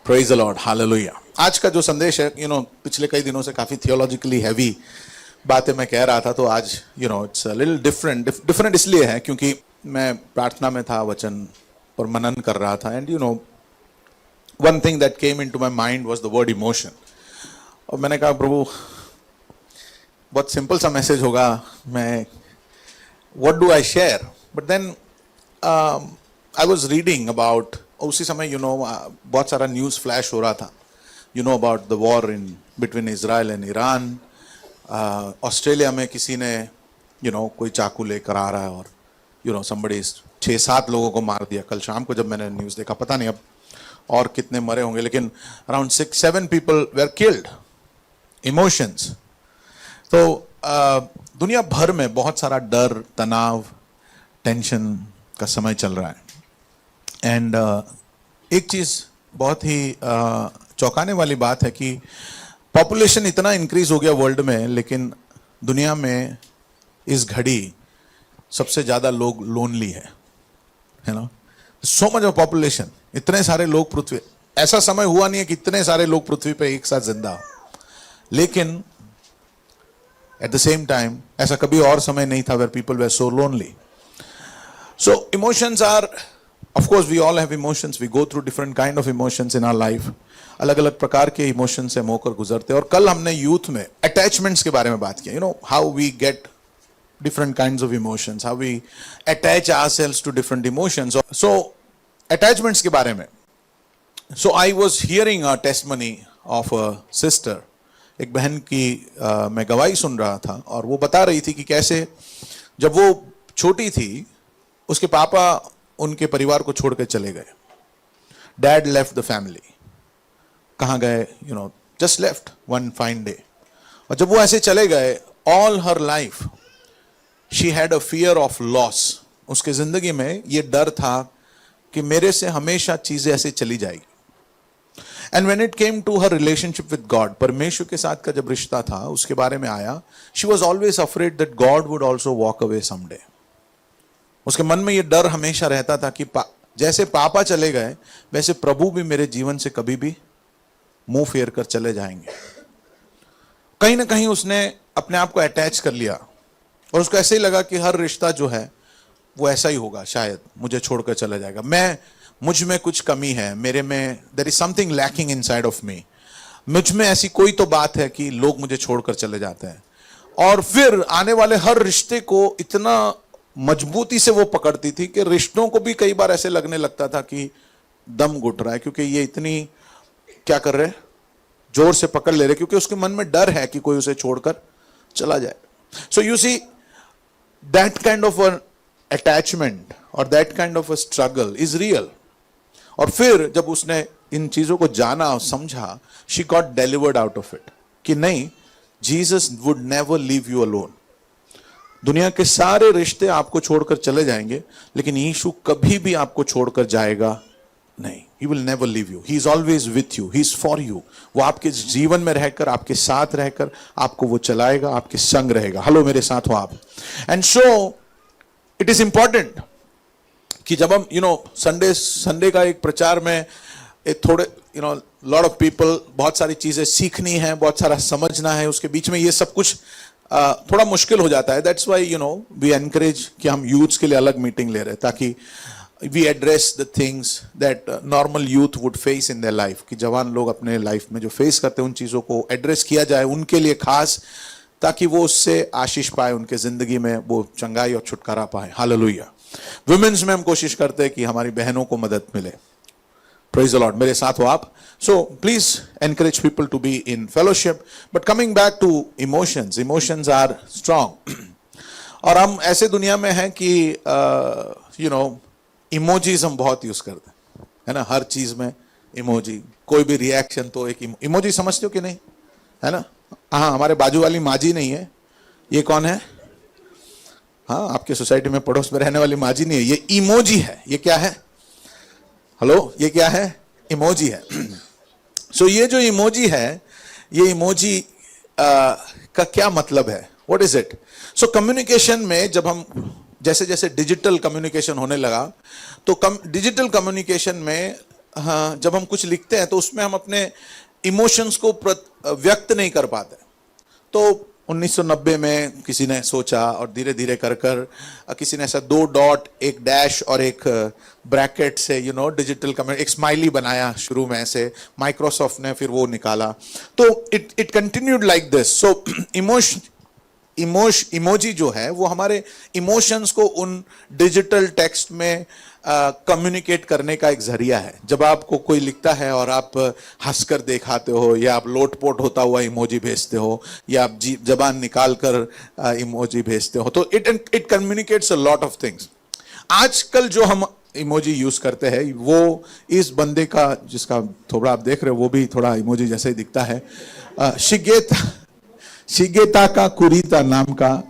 Praise the Lord, hallelujah. आज का जो संदेश है, पिछले कई दिनों से काफी थियोलॉजिकली हैवी बातें मैं कह रहा था, तो आज इट्स अ लिटिल डिफरेंट इसलिए है क्योंकि मैं प्रार्थना में था, वचन पर मनन कर रहा था, and one thing that came into my mind was the word emotion. और मैंने कहा प्रभु, बहुत सिंपल सा मैसेज होगा, मैं what do I share, but then I was reading about, उसी समय बहुत सारा न्यूज़ फ्लैश हो रहा था, about the war in between Israel and Iran. Australia में किसी ने कोई चाकू लेकर आ रहा है और somebody 6-7 लोगों को मार दिया। कल शाम को जब मैंने न्यूज़ देखा, पता नहीं अब और कितने मरे होंगे, लेकिन around 6-7 people where killed. Emotions. तो दुनिया भर में बहुत सारा डर, तनाव, टेंशन का समय चल रहा है। एंड एक चीज़ बहुत ही चौंकाने वाली बात है कि पॉपुलेशन इतना इंक्रीज हो गया वर्ल्ड में, लेकिन दुनिया में इस घड़ी सबसे ज़्यादा लोग लोनली है ना। सो मच ऑफ पॉपुलेशन, इतने सारे लोग पृथ्वी, ऐसा समय हुआ नहीं है कि इतने सारे लोग पृथ्वी पे एक साथ जिंदा हो, लेकिन एट द सेम टाइम ऐसा कभी और समय नहीं था where people were so lonely. So emotions are, of course we all have emotions, we go through different kind of emotions in our life। अलग अलग प्रकार के इमोशन से हम होकर गुजरते हैं। और कल हमने यूथ में अटैचमेंट्स के बारे में बात किया, how we get different kinds of emotions, how we attach ourselves to different emotions। so attachments के बारे में, so I was hearing a testimony of a sister, एक बहन की मैं गवाही सुन रहा था, और वो बता रही थी कि कैसे जब वो छोटी थी उसके पापा उनके परिवार को छोड़ के चले गए। Dad left the family. कहाँ गए? Just left one fine day. और जब वो ऐसे चले गए, all her life she had a fear of loss. उसके जिंदगी में ये डर था कि मेरे से हमेशा चीजें ऐसे चली जाएगी। And when it came to her relationship with God, परमेश्वर के साथ का जब रिश्ता था उसके बारे में आया, she was always afraid that God would also walk away someday. उसके मन में ये डर हमेशा रहता था कि जैसे पापा चले गए वैसे प्रभु भी मेरे जीवन से कभी भी मुंह फेर कर चले जाएंगे। कहीं ना कहीं उसने अपने आप को अटैच कर लिया, और उसको ऐसे ही लगा कि हर रिश्ता जो है वो ऐसा ही होगा, शायद मुझे छोड़कर चला जाएगा। मुझ में कुछ कमी है, मेरे में there is something lacking inside of me. मुझ में ऐसी कोई तो बात है कि लोग मुझे छोड़कर चले जाते हैं। और फिर आने वाले हर रिश्ते को इतना मजबूती से वो पकड़ती थी कि रिश्तों को भी कई बार ऐसे लगने लगता था कि दम घुट रहा है, क्योंकि ये इतनी क्या कर रहे, जोर से पकड़ ले रहे, क्योंकि उसके मन में डर है कि कोई उसे छोड़कर चला जाए। So you see that kind of a attachment और that kind of a struggle is real. और फिर जब उसने इन चीजों को जाना और समझा, she got delivered out of it कि नहीं, Jesus would never leave you alone. दुनिया के सारे रिश्ते आपको छोड़कर चले जाएंगे, लेकिन यीशु कभी भी आपको छोड़कर जाएगा नहीं। He will never leave you. He is always with you. He is for you. वो आपके जीवन में रहकर, आपके साथ रहकर आपको वो चलाएगा, आपके संग रहेगा। हेलो, मेरे साथ हो आप। And so it is important कि जब हम संडे का एक प्रचार में एक थोड़े लॉट ऑफ पीपल, बहुत सारी चीजें सीखनी है, बहुत सारा समझना है, उसके बीच में ये सब कुछ थोड़ा मुश्किल हो जाता है। दैट्स वाई वी एनकरेज कि हम यूथ्स के लिए अलग मीटिंग ले रहे हैं, ताकि we address the things that normal youth would face in their life, कि जवान लोग अपने लाइफ में जो फेस करते हैं उन चीज़ों को एड्रेस किया जाए उनके लिए खास, ताकि वो उससे आशीष पाए, उनके जिंदगी में वो चंगाई और छुटकारा पाए। हालेलुया। वुमेन्स में हम कोशिश करते हैं कि हमारी बहनों को मदद मिले। Praise the Lord, मेरे साथ हो आप। So please encourage people to be in fellowship. But coming back to emotions are strong. और हम ऐसे दुनिया में हैं कि इमोजीज हम बहुत यूज करते हैं, है ना। हर चीज में इमोजी, कोई भी रिएक्शन तो एक इमोजी, समझते हो कि नहीं, है ना। हाँ, हमारे बाजू वाली माजी नहीं है, ये कौन है? हाँ, आपके सोसाइटी में पड़ोस में रहने वाली माजी नहीं है, ये इमोजी है। ये क्या है? हेलो, ये क्या है? इमोजी है। सो ये जो इमोजी है, ये इमोजी का क्या मतलब है? What is it? So communication में जब हम जैसे जैसे डिजिटल कम्युनिकेशन होने लगा, तो डिजिटल कम्युनिकेशन में हाँ, जब हम कुछ लिखते हैं तो उसमें हम अपने इमोशंस को व्यक्त नहीं कर पाते। तो 1990 में किसी ने सोचा और धीरे धीरे कर कर किसी ने ऐसा 2 डॉट, एक डैश और एक ब्रैकेट से डिजिटल कमेंट, एक स्माइली बनाया शुरू में ऐसे, माइक्रोसॉफ्ट ने फिर वो निकाला। तो it continued like this. So emoji जो है वो हमारे इमोशंस को उन डिजिटल टेक्स्ट में कम्युनिकेट करने का एक जरिया है। जब आपको कोई लिखता है और आप हंसकर दिखाते हो, या आप लोटपोट होता हुआ इमोजी भेजते हो, या आप जबान निकाल कर इमोजी भेजते हो, तो it communicates a lot of things. आजकल जो हम इमोजी यूज करते हैं वो इस बंदे का, जिसका थोड़ा आप देख रहे हो वो भी थोड़ा इमोजी जैसे ही दिखता है, शिगेताका कुरिता नाम का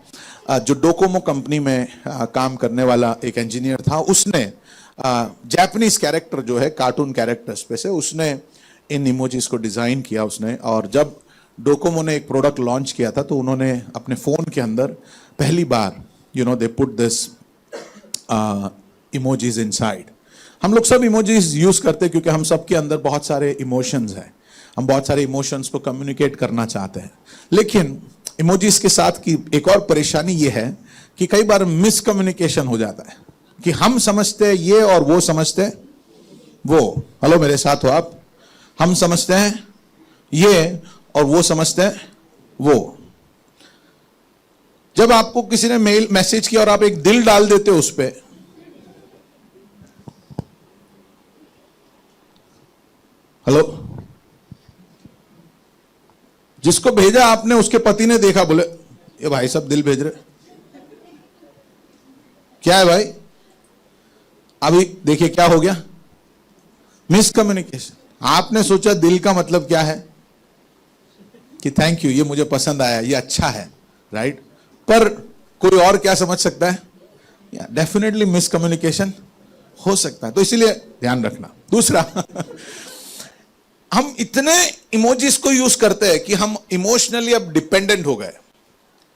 जो डोकोमो कंपनी में काम करने वाला एक इंजीनियर था, उसने जापानीज कैरेक्टर जो है, कार्टून कैरेक्टर्स पे से उसने इन इमोजीज को डिजाइन किया उसने। और जब डोकोमो ने एक प्रोडक्ट लॉन्च किया था तो उन्होंने अपने फोन के अंदर पहली बार they put this emojis inside. हम लोग सब इमोजीज यूज करते हैं क्योंकि हम सब के अंदर बहुत सारे इमोशंस हैं, हम बहुत सारे इमोशंस को कम्युनिकेट करना चाहते हैं। लेकिन इमोजीज के साथ की एक और परेशानी ये है कि कई बार मिसकम्युनिकेशन हो जाता है कि हम समझते हैं ये और वो समझते हैं वो। हेलो, मेरे साथ हो आप? हम समझते हैं ये और वो समझते हैं वो। जब आपको किसी ने मेल मैसेज किया और आप एक दिल डाल देते हो उस पे, हेलो, जिसको भेजा आपने उसके पति ने देखा, बोले ये भाई सब दिल भेज रहे, क्या है भाई? अभी देखिए क्या हो गया, मिसकम्युनिकेशन। आपने सोचा दिल का मतलब क्या है कि थैंक यू, ये मुझे पसंद आया, ये अच्छा है, राइट? पर कोई और क्या समझ सकता है? डेफिनेटली मिसकम्युनिकेशन हो सकता है, तो इसीलिए ध्यान रखना। दूसरा, हम इतने इमोजीज को यूज करते हैं कि हम इमोशनली अब डिपेंडेंट हो गए,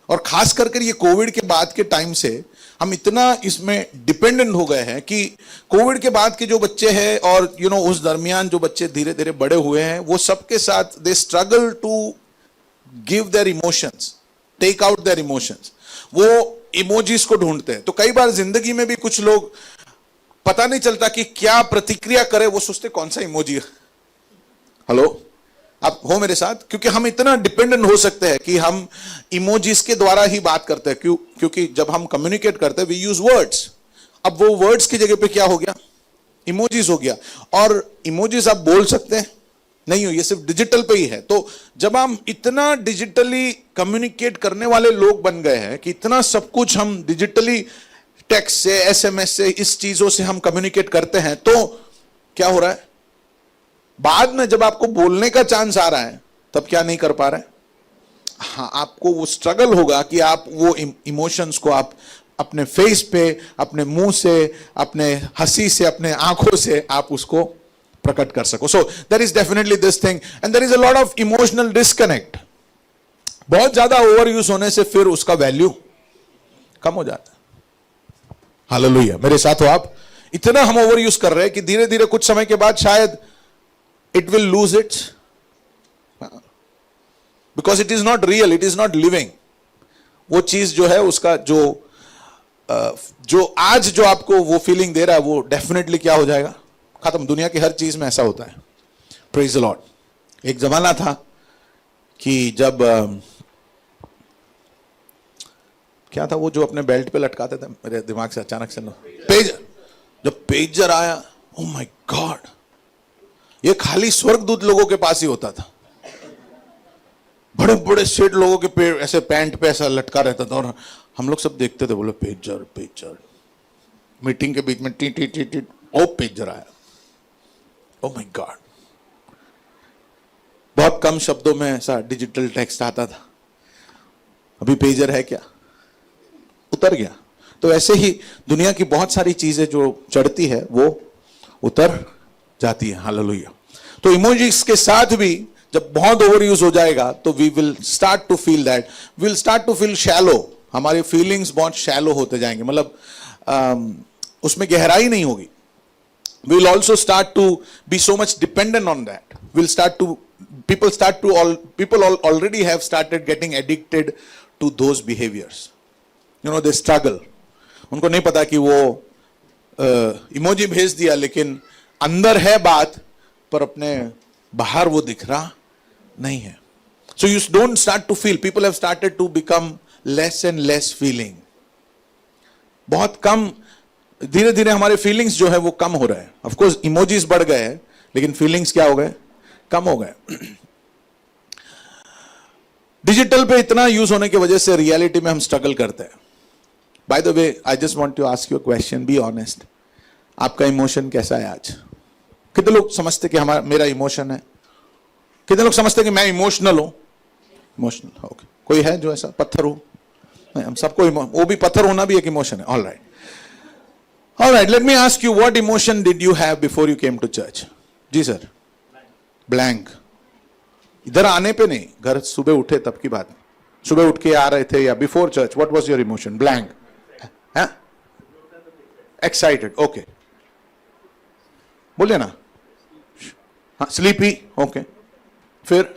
और खास करके ये कोविड के बाद के टाइम से हम इतना इसमें डिपेंडेंट हो गए हैं कि कोविड के बाद के जो बच्चे हैं और उस दरमियान जो बच्चे धीरे धीरे बड़े हुए हैं, वो सबके साथ they struggle to give their emotions, take out their emotions. वो इमोजीज को ढूंढते हैं। तो कई बार जिंदगी में भी कुछ लोग पता नहीं चलता कि क्या प्रतिक्रिया करे, वो सोचते कौन सा इमोजी है। हेलो, आप हो मेरे साथ? क्योंकि हम इतना डिपेंडेंट हो सकते हैं कि हम इमोजीज के द्वारा ही बात करते हैं। क्योंकि जब हम कम्युनिकेट करते हैं वी यूज वर्ड्स। अब वो वर्ड्स की जगह पे क्या हो गया? इमोजीज हो गया। और इमोजीज आप बोल सकते हैं नहीं हो, ये सिर्फ डिजिटल पे ही है। तो जब हम इतना डिजिटली कम्युनिकेट करने वाले लोग बन गए हैं कि इतना सब कुछ हम डिजिटली टेक्स्ट से, एसएमएस से, इस चीजों से हम कम्युनिकेट करते हैं, तो क्या हो रहा है? बाद में जब आपको बोलने का चांस आ रहा है तब क्या नहीं कर पा रहे? हाँ, आपको वो स्ट्रगल होगा कि आप वो इमोशंस को आप अपने फेस पे, अपने मुंह से, अपने हंसी से, अपने आंखों से आप उसको प्रकट कर सको। So there is definitely this thing and there is a lot of emotional disconnect. बहुत ज्यादा ओवर यूज होने से फिर उसका वैल्यू कम हो जाता है। हालेलुया, मेरे साथ हो आप? इतना हम ओवर यूज कर रहे हैं कि धीरे धीरे कुछ समय के बाद शायद it will lose its, because it is not real, it is not living. वो चीज जो है उसका जो आज जो आपको वो फीलिंग दे रहा है वो डेफिनेटली क्या हो जाएगा? खत्म। दुनिया की हर चीज में ऐसा होता है। Praise the Lord. एक जमाना था कि जब क्या था वो जो अपने बेल्ट पे लटकाते थे, मेरे दिमाग से अचानक से पेजर, जब पेजर आया, ओ माय गॉड, ये खाली स्वर्गदूत लोगों के पास ही होता था। बड़े बड़े सेठ लोगों के पेड़ ऐसे पैंट पे ऐसा लटका रहता था और हम लोग सब देखते थे, बोले पेजर पेजर। मीटिंग के बीच में टी टी टी टी, ओ पेजर आया, ओ माय गॉड। बहुत कम शब्दों में ऐसा डिजिटल टेक्स्ट आता था। अभी पेजर है क्या? उतर गया। तो ऐसे ही दुनिया की बहुत सारी चीजें जो चढ़ती है वो उतर जाती है। हालेलुया। तो इमोजीज के साथ भी जब बहुत ओवर यूज हो जाएगा तो we will start to feel that, will start to feel shallow. हमारे फीलिंग्स बहुत शैलो होते जाएंगे, मतलब उसमें गहराई नहीं होगी। we'll also start to be so much dependent on that. People already have started getting addicted to those behaviors. They struggle. उनको नहीं पता कि वो इमोजी भेज दिया, लेकिन अंदर है बात, पर अपने बाहर वो दिख रहा नहीं है. So you don't start to feel. People have started to become less and less feeling. बहुत कम, धीरे धीरे हमारे फीलिंग्स जो है वो कम हो रहे हैं. ऑफ कोर्स इमोजीज बढ़ गए हैं, लेकिन फीलिंग्स क्या हो गए? कम हो गए. डिजिटल पे इतना यूज होने की वजह से रियलिटी में हम स्ट्रगल करते हैं. By the way, I just want to ask you a question. Be honest, आपका इमोशन कैसा है आज? कितने लोग समझते कि मेरा इमोशन है? कितने लोग समझते कि मैं इमोशनल हूं? Emotional, okay. कोई है जो ऐसा पत्थर हो? नहीं, हम सबको वो भी पत्थर होना भी एक इमोशन है. All right. All right, let me ask you, what emotion did you have before you came to church? जी सर. Blank. इधर आने पे नहीं, घर सुबह उठे तब की बात. सुबह उठ के आ रहे थे या before church, what was your emotion? Blank. हाँ? Excited, okay. बोलिए ना. हाँ, sleepy, okay. फिर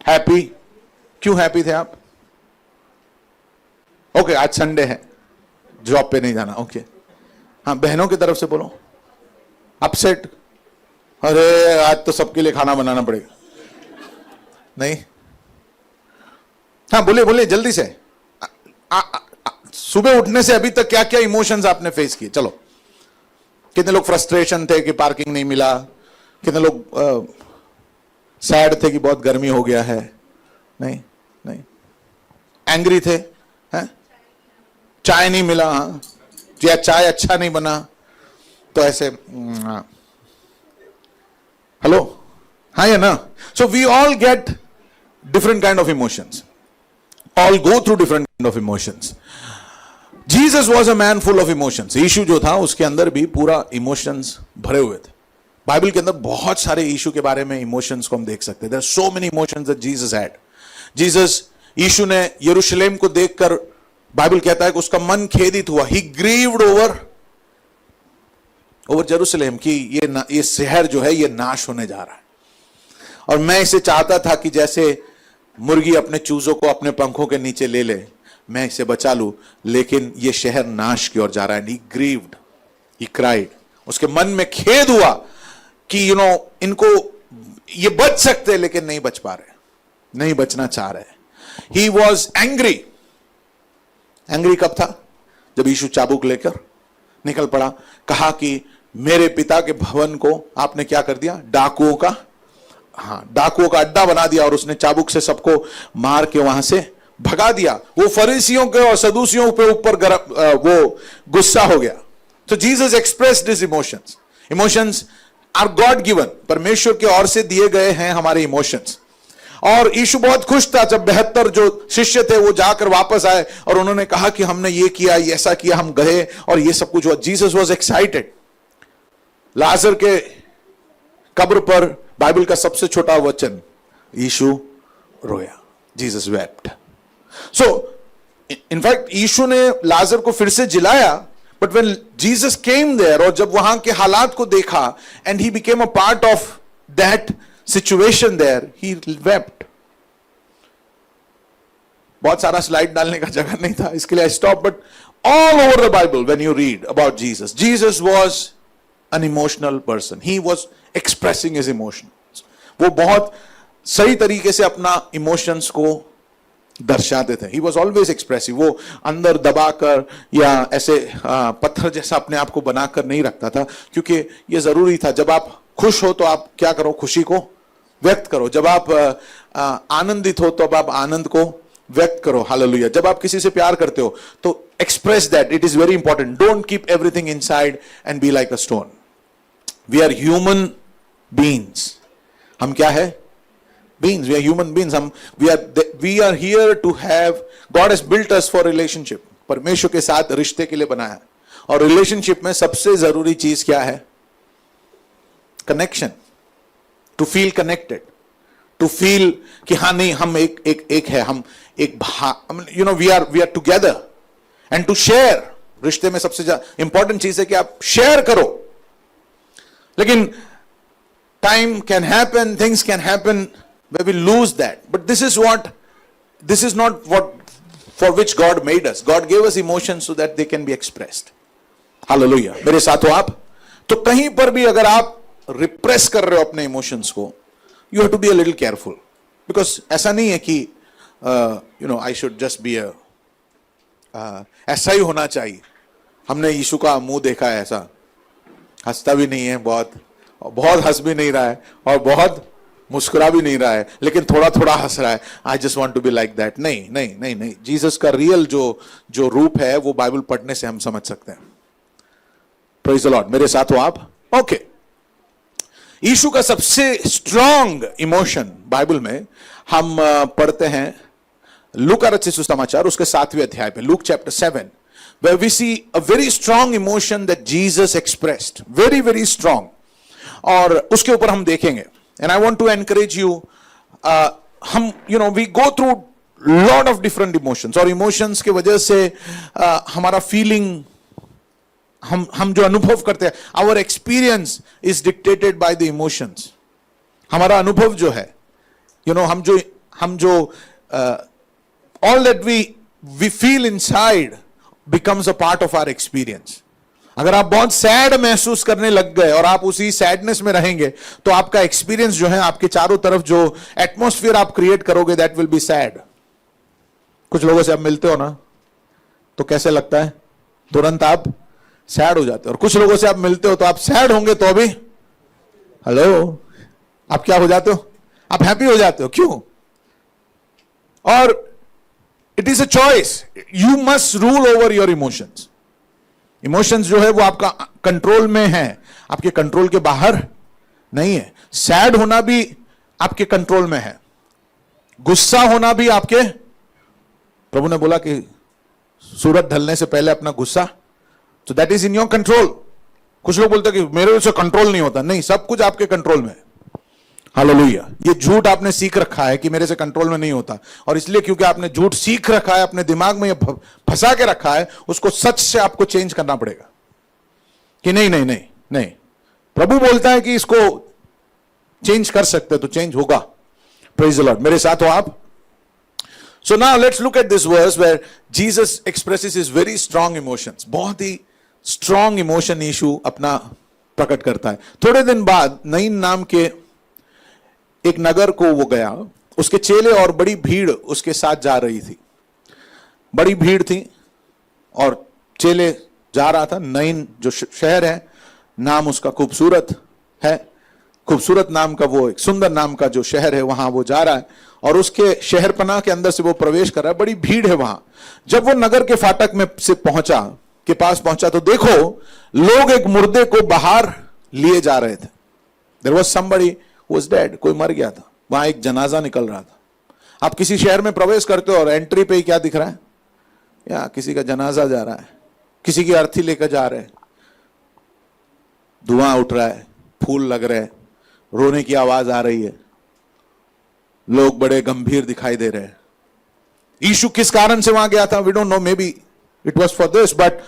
happy. क्यों happy थे आप? Okay, आज संडे है, जॉब पे नहीं जाना, ओके. हाँ, बहनों की तरफ से बोलो. अपसेट, अरे आज तो सबके लिए खाना बनाना पड़ेगा. नहीं, हाँ बोलिए बोलिए जल्दी से. सुबह उठने से अभी तक क्या क्या इमोशंस आपने फेस किए? चलो. कितने लोग फ्रस्ट्रेशन थे कि पार्किंग नहीं मिला? कितने लोग सैड थे कि बहुत गर्मी हो गया है? नहीं नहीं. एंग्री थे, हैं? चाय नहीं मिला, हाँ, या चाय अच्छा नहीं बना, तो ऐसे. हेलो, हाँ या ना? So we all get different kind of emotions. All go through different kind of emotions. Jesus was a man full of emotions. यीशु जो था उसके अंदर भी पूरा इमोशंस भरे हुए थे. बाइबल के अंदर बहुत सारे यीशु के बारे में इमोशंस को हम देख सकते हैं. There are so many emotions that Jesus had. यीशु ने यरूशलेम को देखकर, बाइबल कहता है कि उसका मन खेदित हुआ. ही ग्रीव्ड ओवर जेरूशलेम की ये शहर जो है ये नाश होने जा रहा है. और मैं इसे चाहता था कि जैसे मुर्गी अपने चूजों को अपने पंखों के नीचे ले ले, मैं इसे बचा लूं, लेकिन ये शहर नाश की ओर जा रहा है. ही ग्रीव्ड, ही क्राइड. उसके मन में खेद हुआ कि इनको ये बच सकते लेकिन नहीं बच पा रहे, नहीं बचना चाह रहे. He was angry. एंग्री कब था? जब यीशु चाबुक लेकर निकल पड़ा. कहा कि मेरे पिता के भवन को आपने क्या कर दिया? डाकुओं का अड्डा बना दिया. और उसने चाबुक से सबको मार के वहां से भगा दिया. वो फरीसियों के और सदूसियों पे ऊपर वो गुस्सा हो गया. तो Jesus expressed his emotions. Emotions are God given. परमेश्वर की ओर से दिए गए हैं हमारे इमोशंस. और यीशु बहुत खुश था जब 72 जो शिष्य थे वो जाकर वापस आए और उन्होंने कहा कि हमने ये किया, ऐसा किया, हम गए और ये सब कुछ हुआ. Jesus was excited. लाजर के कब्र पर बाइबल का सबसे छोटा वचन, यीशु रोया. Jesus wept. सो इनफैक्ट यीशु ने लाजर को फिर से जिलाया. But when Jesus came there, और जब वहां के हालात को देखा, and he became a part of that situation there, he wept. बहुत सारा स्लाइड डालने का जगह नहीं था, इसके लिए I stopped. But all over the Bible, when you read about Jesus, Jesus was an emotional person. He was expressing his emotions. वो बहुत सही तरीके से अपना इमोशंस को दर्शाते थे. He was always expressive. वो अंदर दबाकर या ऐसे पत्थर जैसा अपने आप को बनाकर नहीं रखता था, क्योंकि ये जरूरी था. जब आप खुश हो तो आप क्या करो? खुशी को व्यक्त करो. जब आप आनंदित हो तो आप आनंद को व्यक्त करो. हालेलुया. जब आप किसी से प्यार करते हो तो express that. It is very important. Don't keep everything inside and be like a stone. We are human beings. हम क्या है? Beings. We are human beings. We are here to have, God has built us for relationship. परमेश्वर के साथ रिश्ते के लिए बनाया. और रिलेशनशिप में सबसे जरूरी चीज क्या है? Connection. To feel connected, to feel कि हाँ नहीं, हम एक है, हम एक we are together, and to share. रिश्ते में सबसे इंपॉर्टेंट चीज है कि आप शेयर करो, लेकिन time can happen, things can happen where we lose that. But this is not what for which God made us. God gave us emotions so that they can be expressed. Hallelujah. मेरे साथ हो आप? तो कहीं पर भी अगर आप रिप्रेस कर रहे हो अपने इमोशंस को, you have to be a little careful. Because ऐसा नहीं है कि I should just be ऐसा ही होना चाहिए. हमने यीशु का मुंह देखा है ऐसा, हंसता भी नहीं है, बहुत हंस भी नहीं रहा है और बहुत मुस्कुरा भी नहीं रहा है, लेकिन थोड़ा थोड़ा हंस रहा है. I just want to be like that. नहीं नहीं नहीं नहीं, जीसस का रियल जो रूप है वो बाइबल पढ़ने से हम समझ सकते हैं. Praise the Lord. मेरे साथ हो आप? ओके. यीशु का सबसे स्ट्रॉन्ग इमोशन बाइबल में हम पढ़ते हैं लूका रचित सुसमाचार उसके 7वें अध्याय पे, Luke chapter 7, where we see a very strong emotion that Jesus expressed, very very strong. और उसके ऊपर हम देखेंगे. And I want to encourage you, we go through lot of different emotions, और emotions के वजह से हमारा feeling, हम जो अनुभव करते हैं, our experience is dictated by the emotions. हमारा अनुभव जो है, हम जो all that we feel inside becomes a part of our experience. अगर आप बहुत सैड महसूस करने लग गए और आप उसी सैडनेस में रहेंगे तो आपका एक्सपीरियंस जो है, आपके चारों तरफ जो एटमॉस्फेयर आप क्रिएट करोगे, दैट विल बी सैड. कुछ लोगों से आप मिलते हो ना तो कैसे लगता है, तुरंत आप सैड हो जाते हो. और कुछ लोगों से आप मिलते हो तो आप सैड होंगे तो अभी हेलो, आप क्या हो जाते हो, आप हैप्पी हो जाते हो. क्यों? और it is a choice. You must rule over your emotions. Emotions जो है वो आपका कंट्रोल में है, आपके कंट्रोल के बाहर नहीं है. सैड होना भी आपके कंट्रोल में है, गुस्सा होना भी आपके, प्रभु ने बोला कि सूरज ढलने से पहले अपना गुस्सा, तो that is in your control. कुछ लोग बोलते हैं कि मेरे से कंट्रोल नहीं होता. नहीं, सब कुछ आपके कंट्रोल में है. हालेलुया. ये झूठ आपने सीख रखा है कि मेरे से कंट्रोल में नहीं होता, और इसलिए क्योंकि आपने झूठ सीख रखा है, अपने दिमाग में ये फंसा के रखा है, उसको सच से आपको चेंज करना पड़ेगा कि नहीं नहीं नहीं नहीं. प्रभु बोलता है कि इसको चेंज कर सकते तो चेंज होगा. Praise the Lord. मेरे साथ हो आप? So now let's look at this verse where Jesus expresses his very strong emotions. बहुत ही स्ट्रॉन्ग इमोशन यीशु अपना प्रकट करता है. थोड़े दिन बाद नईन नाम के एक नगर को वो गया, उसके चेले और बड़ी भीड़ उसके साथ जा रही थी. बड़ी भीड़ थी और चेले जा रहा था. नईन जो शहर है, नाम उसका खूबसूरत है, खूबसूरत नाम का, वो एक सुंदर नाम का जो शहर है, वहां वो जा रहा है और उसके शहर पनाह के अंदर से वो प्रवेश कर रहा है. बड़ी भीड़ है वहां. जब वो नगर के फाटक में से पास पहुंचा तो देखो लोग एक मुर्दे को बाहर लिए जा रहे थे. There was somebody was dead. कोई मर गया था. वहां एक जनाजा निकल रहा था. आप किसी शहर में प्रवेश करते हो और एंट्री पे ही क्या दिख रहा है, या किसी का जनाजा जा रहा है, किसी की अर्थी लेकर जा रहे हैं, धुआं उठ रहा है, फूल लग रहे हैं, रोने की आवाज आ रही है, लोग बड़े गंभीर दिखाई दे रहे हैं. यीशु किस कारण से वहां गया था? We don't know. Maybe it was for this, but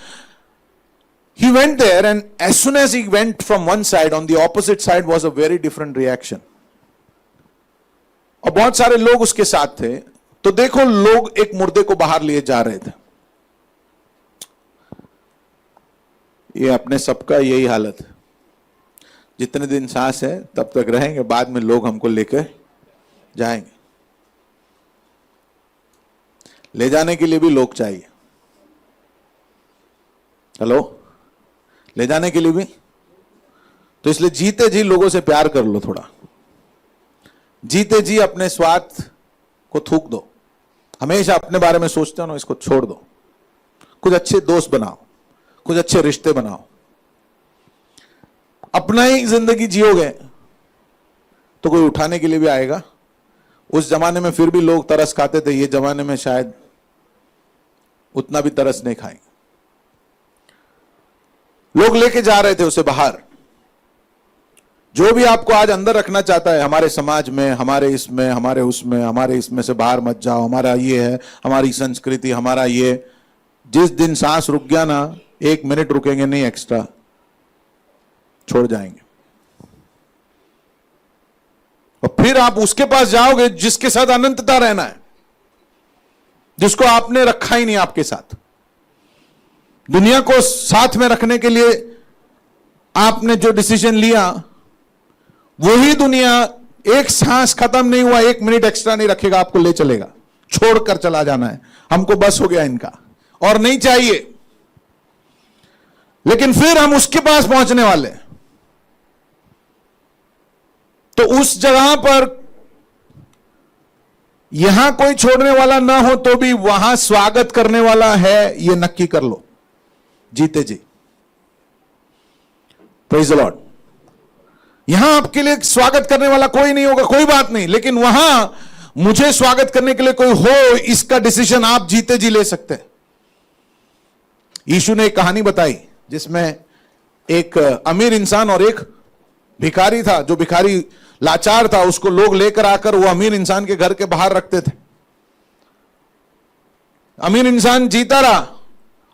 he went there, and as soon as he went from one side, on the opposite side was a very different reaction. और बहुत सारे लोग उसके साथ थे. तो देखो लोग एक मुर्दे को बाहर लिए जा रहे थे. ये अपने सबका यही हालत है. जितने दिन सांस है तब तक रहेंगे, बाद में लोग हमको लेकर जाएंगे. ले जाने के लिए भी लोग चाहिए. हेलो, ले जाने के लिए भी. तो इसलिए जीते जी लोगों से प्यार कर लो. थोड़ा जीते जी अपने स्वार्थ को थूक दो. हमेशा अपने बारे में सोचते हो ना, इसको छोड़ दो. कुछ अच्छे दोस्त बनाओ, कुछ अच्छे रिश्ते बनाओ. अपना ही जिंदगी जियोगे तो कोई उठाने के लिए भी आएगा. उस जमाने में फिर भी लोग तरस खाते थे, ये जमाने में शायद उतना भी तरस नहीं खाएंगे. लोग लेके जा रहे थे उसे बाहर. जो भी आपको आज अंदर रखना चाहता है, हमारे समाज में, हमारे इसमें, हमारे उसमें, हमारे इसमें से बाहर मत जाओ, हमारा ये है, हमारी संस्कृति, हमारा ये, जिस दिन सांस रुक गया ना, 1 मिनट रुकेंगे नहीं एक्स्ट्रा, छोड़ जाएंगे। और फिर आप उसके पास जाओगे जिसके साथ अनंतता रहना है, जिसको आपने रखा ही नहीं आपके साथ। दुनिया को साथ में रखने के लिए आपने जो डिसीजन लिया, वही दुनिया एक सांस खत्म नहीं हुआ, 1 मिनट एक्स्ट्रा नहीं रखेगा, आपको ले चलेगा, छोड़कर चला जाना है। हमको बस हो गया इनका और नहीं चाहिए। लेकिन फिर हम उसके पास पहुंचने वाले हैं, तो उस जगह पर यहां कोई छोड़ने वाला ना हो तो भी वहां स्वागत करने वाला है, यह नक्की कर लो जीते जी। Praise the Lord. यहां आपके लिए स्वागत करने वाला कोई नहीं होगा, कोई बात नहीं, लेकिन वहां मुझे स्वागत करने के लिए कोई हो, इसका डिसीजन आप जीते जी ले सकते हैं। यीशु ने एक कहानी बताई जिसमें एक अमीर इंसान और एक भिखारी था। जो भिखारी लाचार था, उसको लोग लेकर आकर वो अमीर इंसान के घर के बाहर रखते थे। अमीर इंसान जीता रहा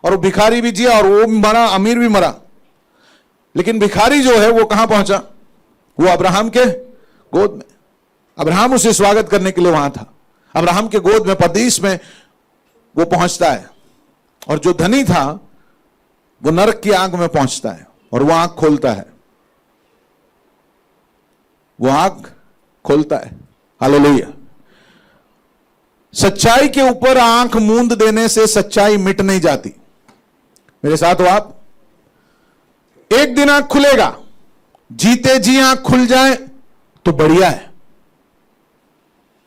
और भिखारी भी जिया, और वो मरा, अमीर भी मरा। लेकिन भिखारी जो है वो कहां पहुंचा? वो अब्राहम के गोद में। अब्राहम उसे स्वागत करने के लिए वहां था। अब्राहम के गोद में, परदेश में वो पहुंचता है। और जो धनी था वो नरक की आग में पहुंचता है और वो आंख खोलता है, वो आंख खोलता है। हालेलुया। सच्चाई के ऊपर आंख मूंद देने से सच्चाई मिट नहीं जाती। मेरे साथ हो आप? एक दिन आंख खुलेगा, जीते जी आंख खुल जाए तो बढ़िया है।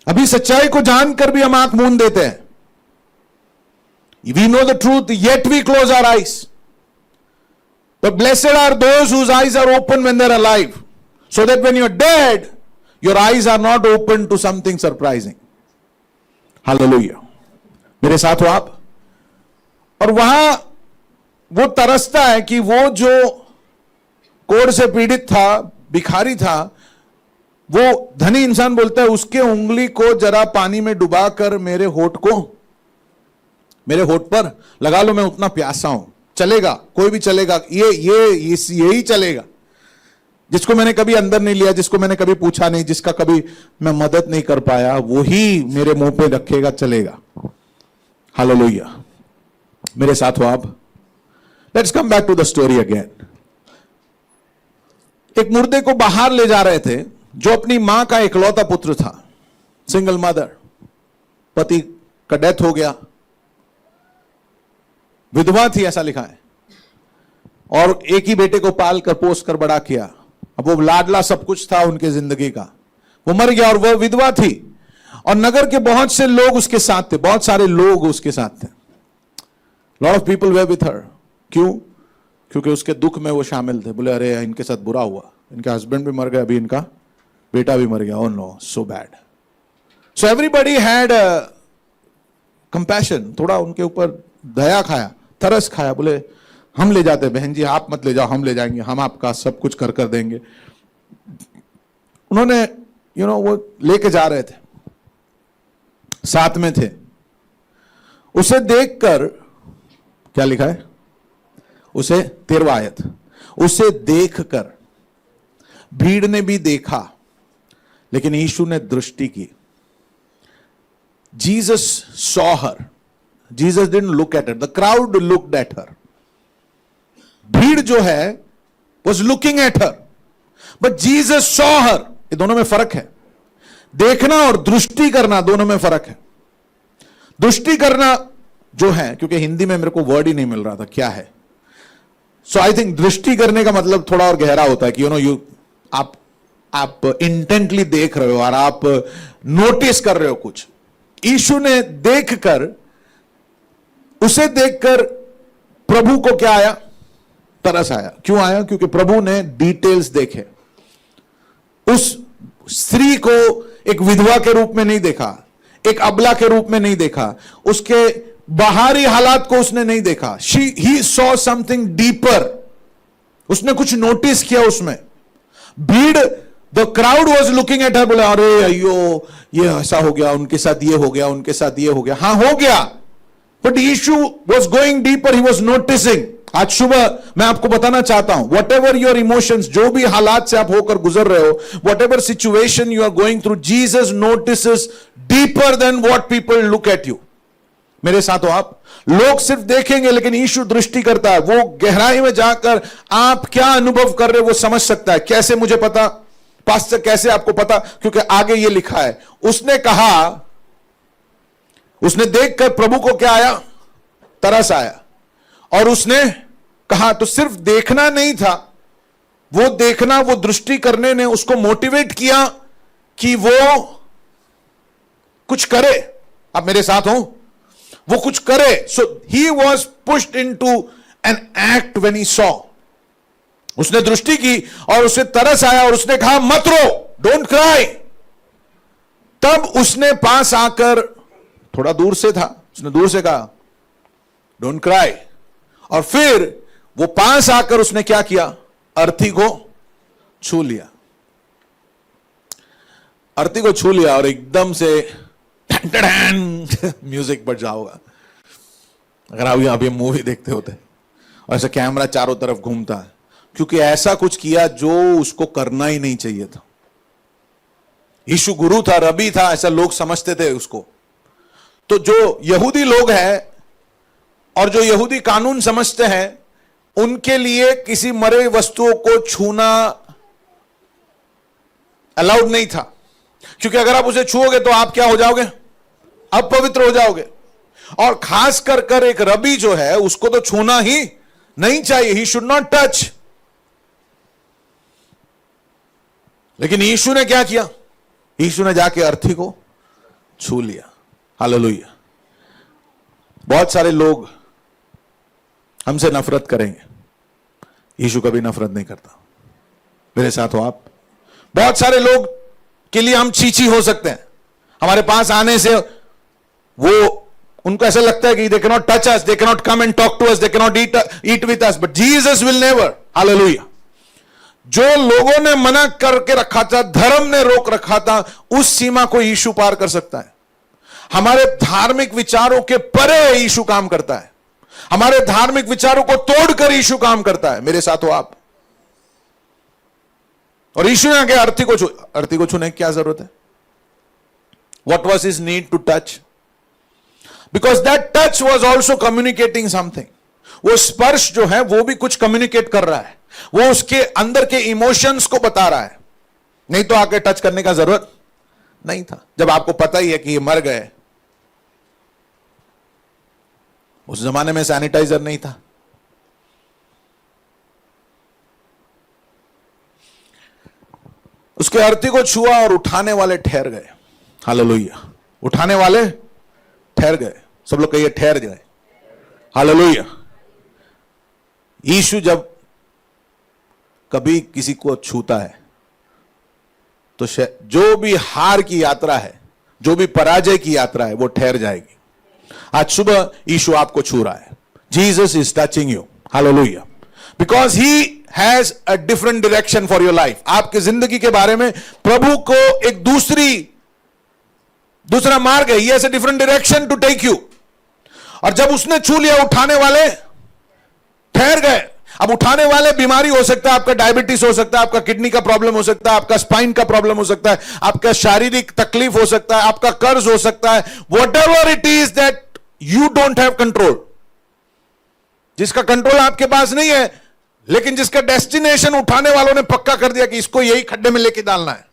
अभी सच्चाई को जानकर भी हम आंख मूंद देते हैं। We know the truth yet we close our eyes, but blessed are those whose eyes are open when they're alive, so that when you're dead your eyes are not open to something surprising. Hallelujah. मेरे साथ हो आप? और वहां वो तरसता है कि वो जो कोढ़ से पीड़ित था, भिखारी था, वो धनी इंसान बोलता है उसके उंगली को जरा पानी में डुबाकर मेरे होठ पर लगा लो, मैं उतना प्यासा हूं। चलेगा, कोई भी चलेगा, यही चलेगा। जिसको मैंने कभी अंदर नहीं लिया, जिसको मैंने कभी पूछा नहीं, जिसका कभी मैं मदद नहीं कर पाया, वही मेरे मुंह पे रखेगा, चलेगा। हालेलुया। मेरे साथ हो आप? Let's come back to the story again. एक मुर्दे को बाहर ले जा रहे थे, जो अपनी मां का इकलौता पुत्र था, सिंगल मदर। पति का डेथ हो गया, विधवा थी ऐसा लिखा है, और एक ही बेटे को पाल कर पोस कर बड़ा किया। अब वो लाडला सब कुछ था उनके जिंदगी का, वो मर गया और वो विधवा थी। और नगर के बहुत से लोग उसके साथ थे, बहुत सारे लोग उसके साथ थे। Lot of people way with her. क्यों? क्योंकि उसके दुख में वो शामिल थे। बोले अरे इनके साथ बुरा हुआ, इनके हस्बैंड भी मर गए, अभी इनका बेटा भी मर गया। Oh no, so bad. So everybody had compassion, थोड़ा उनके ऊपर दया खाया, तरस खाया। बोले हम ले जाते, बहन जी आप मत ले जाओ, हम ले जाएंगे, हम आपका सब कुछ कर देंगे। उन्होंने वो लेके जा रहे थे, साथ में थे। उसे देखकर, क्या लिखा है? उसे 13वां आयत, उसे देखकर भीड़ ने भी देखा, लेकिन यीशु ने दृष्टि की। Jesus saw her, Jesus didn't look at her. The crowd looked at her. भीड़ जो है was looking at her, but Jesus saw her. ये दोनों में फर्क है। देखना और दृष्टि करना दोनों में फर्क है। दृष्टि करना जो है, क्योंकि हिंदी में मेरे को वर्ड ही नहीं मिल रहा था क्या है, सो आई थिंक दृष्टि करने का मतलब थोड़ा और गहरा होता है कि आप इंटेंटली देख रहे हो और आप नोटिस कर रहे हो कुछ। यीशु ने देखकर, उसे देखकर प्रभु को क्या आया? तरस आया। क्यों आया? क्योंकि प्रभु ने डिटेल्स देखे। उस स्त्री को एक विधवा के रूप में नहीं देखा, एक अबला के रूप में नहीं देखा, उसके बाहरी हालात को उसने नहीं देखा। He saw something deeper. उसने कुछ नोटिस किया उसमें। भीड़, the crowd was looking at her. बोले अरे अयो ये ऐसा हो गया, उनके साथ ये हो गया, उनके साथ ये हो गया। हाँ हो गया, But Yeshu was going deeper, he was noticing. आज सुबह मैं आपको बताना चाहता हूं, वट एवर योर इमोशंस, जो भी हालात से आप होकर गुजर रहे हो, whatever situation you are going through, Jesus notices deeper than what people look at you. मेरे साथ हो आप? लोग सिर्फ देखेंगे, लेकिन यीशु दृष्टि करता है। वो गहराई में जाकर आप क्या अनुभव कर रहे हो वो समझ सकता है। कैसे मुझे पता पास्टर, कैसे आपको पता? क्योंकि आगे ये लिखा है, उसने कहा, उसने देखकर प्रभु को क्या आया? तरस आया। और उसने कहा, तो सिर्फ देखना नहीं था, वो देखना, वो दृष्टि करने ने उसको मोटिवेट किया कि वो कुछ करे। आप मेरे साथ हो? वो कुछ करे। So he was pushed into an act when he saw. उसने दृष्टि की और उसे तरस आया और उसने कहा, मत रो, डोंट क्राई। तब उसने पास आकर, थोड़ा दूर से था, उसने दूर से कहा डोंट क्राई, और फिर वो पास आकर उसने क्या किया? अर्थी को छू लिया। अर्थी को छू लिया और एकदम से म्यूजिक बज रहा होगा। अगर आप अभी मूवी देखते होते और ऐसा कैमरा चारों तरफ घूमता है, क्योंकि ऐसा कुछ किया जो उसको करना ही नहीं चाहिए था। यीशु गुरु था, रबी था, ऐसा लोग समझते थे उसको। तो जो यहूदी लोग हैं और जो यहूदी कानून समझते हैं, उनके लिए किसी मरे वस्तुओं को छूना अलाउड नहीं था, क्योंकि अगर आप उसे छूओगे तो आप क्या हो जाओगे? अपवित्र हो जाओगे। और खास कर एक रबी जो है, उसको तो छूना ही नहीं चाहिए। He should not touch. लेकिन यीशु ने क्या किया? यीशु ने जाके अर्थी को छू लिया। हालेलुया। बहुत सारे लोग हमसे नफरत करेंगे, यीशु कभी नफरत नहीं करता। मेरे साथ हो आप? बहुत सारे लोग के लिए हम चीची हो सकते हैं। हमारे पास आने से वो, उनको ऐसा लगता है कि they cannot touch us, they cannot come and talk to us, they cannot eat with us, but Jesus will never. Hallelujah. जो लोगों ने मना करके रखा था, धर्म ने रोक रखा था, उस सीमा को यीशु पार कर सकता है। हमारे धार्मिक विचारों के परे यीशु काम करता है। हमारे धार्मिक विचारों को तोड़कर यीशु काम करता है। मेरे साथ हो आप? और यीशु ने आगे अर्थी को छूने की क्या जरूरत है? What was his need to touch? Because that touch was also communicating something. वो स्पर्श जो है वो भी कुछ कम्युनिकेट कर रहा है, वो उसके अंदर के इमोशंस को बता रहा है। नहीं तो आके टच करने का जरूरत नहीं था। जब आपको पता ही है कि ये मर गए, उस जमाने में सैनिटाइजर नहीं था। उसके अर्थी को छुआ और उठाने वाले ठहर गए। हालेलुया। उठाने वाले ठहर गए। सब लोग कहिए ठहर गए। हालेलुया। यीशु जब कभी किसी को छूता है तो जो भी हार की यात्रा है, जो भी पराजय की यात्रा है, वो ठहर जाएगी। आज सुबह यीशु आपको छू रहा है। Jesus is touching you. Hallelujah. Because he has a different direction for your life. आपकी जिंदगी के बारे में प्रभु को एक दूसरा मार्ग है। He has a different direction to take you। और जब उसने छू लिया, उठाने वाले ठहर गए। अब उठाने वाले बीमारी हो सकता है, आपका डायबिटीज हो सकता है, आपका किडनी का प्रॉब्लम हो सकता है, आपका स्पाइन का प्रॉब्लम हो सकता है, आपका शारीरिक तकलीफ हो सकता है, आपका कर्ज हो सकता है। Whatever it is that you don't have control, जिसका कंट्रोल आपके पास नहीं है, लेकिन जिसका डेस्टिनेशन उठाने वालों ने पक्का कर दिया कि इसको यही खड्डे में लेके डालना है,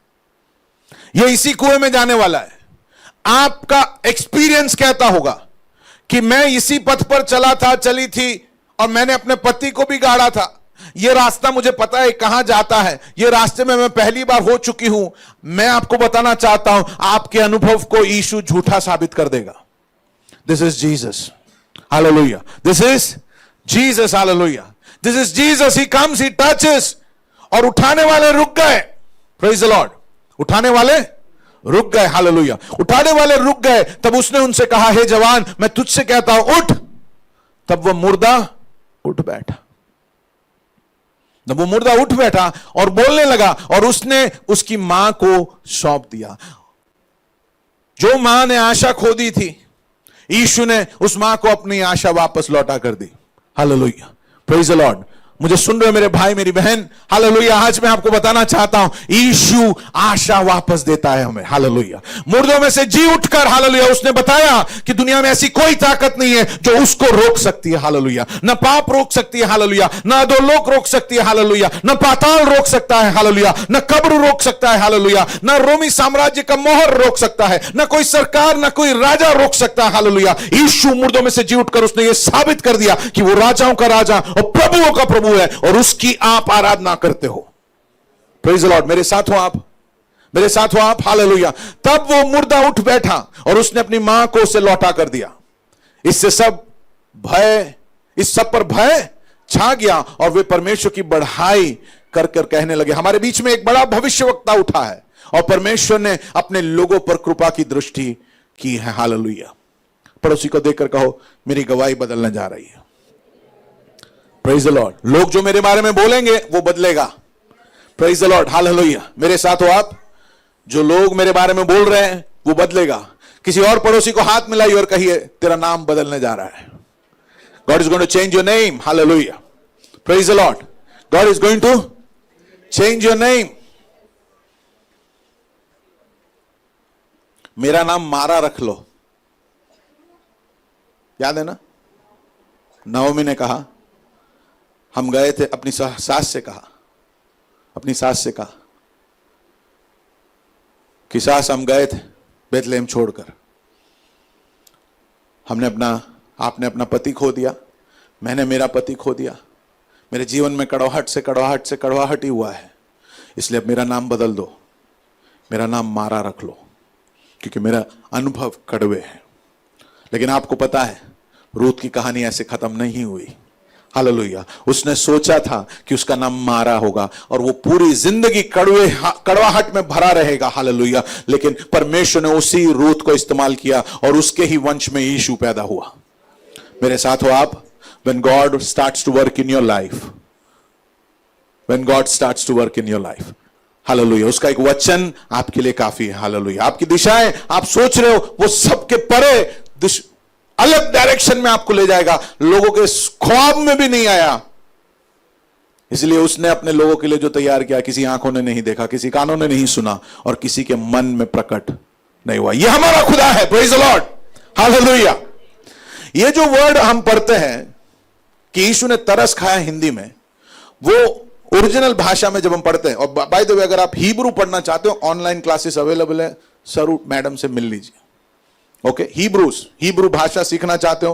ये इसी कुएं में जाने वाला है। आपका एक्सपीरियंस कहता होगा कि मैं इसी पथ पर चली थी और मैंने अपने पति को भी गाड़ा था। यह रास्ता मुझे पता है कहां जाता है, यह रास्ते में मैं पहली बार हो चुकी हूं। मैं आपको बताना चाहता हूं, आपके अनुभव को यीशु झूठा साबित कर देगा। This is Jesus. Hallelujah. This is Jesus. Hallelujah. This is Jesus. He comes, he touches. और उठाने वाले रुक गए। Praise the Lord. उठाने वाले रुक गए। हालेलुया। उठाने वाले रुक गए। तब उसने उनसे कहा, हे जवान, मैं तुझसे कहता हूं उठ। तब वह मुर्दा उठ बैठा। जब वो मुर्दा उठ बैठा और बोलने लगा, और उसने उसकी मां को सौंप दिया। जो मां ने आशा खो दी थी यीशु ने उस मां को अपनी आशा वापस लौटा कर दी। Hallelujah, praise the lord. मुझे सुन रहे हो मेरे भाई मेरी बहन, हालेलुया। आज मैं आपको बताना चाहता हूं, यीशु आशा वापस देता है हमें। हालेलुया, मुर्दों में से जी उठकर, हालेलुया, उसने बताया कि दुनिया में ऐसी कोई ताकत नहीं है जो उसको रोक सकती है। हालेलुया, न पाप रोक सकती है, हालेलुया, न अधोलोक रोक सकती है, हालेलुया, न पाताल रोक सकता है, हालेलुया, न कब्र रोक सकता है, हालेलुया, न रोमी साम्राज्य का मोहर रोक सकता है, न कोई सरकार, न कोई राजा रोक सकता है। हालेलुया, यीशु मुर्दों में से जी उठकर उसने यह साबित कर दिया कि वो राजाओं का राजा और प्रभुओं का प्रभु है, और उसकी आप आराधना करते हो। Praise the Lord. मेरे साथ हो आप, मेरे साथ हो आप। हालेलुया। तब वो मुर्दा उठ बैठा और उसने अपनी मां को उसे लौटा कर दिया। इससे सब भय, इस सब पर भय छा गया और वे परमेश्वर की बढ़ाई कर कर कहने लगे, हमारे बीच में एक बड़ा भविष्यवक्ता उठा है और परमेश्वर ने अपने लोगों पर कृपा की दृष्टि की है। हालेलुया। पड़ोसी को देखकर कहो, मेरी गवाही बदलने जा रही है। Praise the Lord. लोग जो मेरे बारे में बोलेंगे वो बदलेगा। Praise the Lord. हालेलुया। मेरे साथ हो आप। जो लोग मेरे बारे में बोल रहे हैं वो बदलेगा। किसी और पड़ोसी को हाथ मिलाइए और कहिए, तेरा नाम बदलने जा रहा है। God is going to change your name. Hallelujah. Praise the Lord. God is going to change your name. मेरा नाम मारा रख लो, याद है ना? नवमी ने कहा, हम गए थे, अपनी सास से कहा, अपनी सास से कहा कि सास हम गए थे बेथलेहम छोड़कर, आपने अपना पति खो दिया, मैंने मेरा पति खो दिया, मेरे जीवन में कड़वाहट से कड़वाहट ही हुआ है, इसलिए अब मेरा नाम बदल दो, मेरा नाम मारा रख लो, क्योंकि मेरा अनुभव कड़वे है। लेकिन आपको पता है, रूत की कहानी ऐसे खत्म नहीं हुई। हालेलुया। उसने सोचा था कि उसका नाम मारा होगा और वो पूरी जिंदगी कड़वाहट में भरा रहेगा। हालेलुया। लेकिन परमेश्वर ने उसी रूत को इस्तेमाल किया और उसके ही वंश में यीशु पैदा हुआ। मेरे साथ हो आप। When God starts to work in your life, when God starts to work in your life, hallelujah, उसका एक वचन आपके लिए काफी है। हालेलुया। आपकी दिशाएं आप सोच रहे हो वो सबके परे अलग डायरेक्शन में आपको ले जाएगा, लोगों के ख्वाब में भी नहीं आया। इसलिए उसने अपने लोगों के लिए जो तैयार किया, किसी आंखों ने नहीं देखा, किसी कानों ने नहीं सुना और किसी के मन में प्रकट नहीं हुआ। यह हमारा खुदा है। Praise the Lord. हालेलुया। ये जो वर्ड हम पढ़ते हैं कि यीशु ने तरस खाया हिंदी में, वो ओरिजिनल भाषा में जब हम पढ़ते हैं, और बाय द वे अगर आप हिब्रू पढ़ना चाहते हो, ऑनलाइन क्लासेस अवेलेबल है, सरू मैडम से मिल लीजिए। ओके, हिब्रू भाषा सीखना चाहते हो,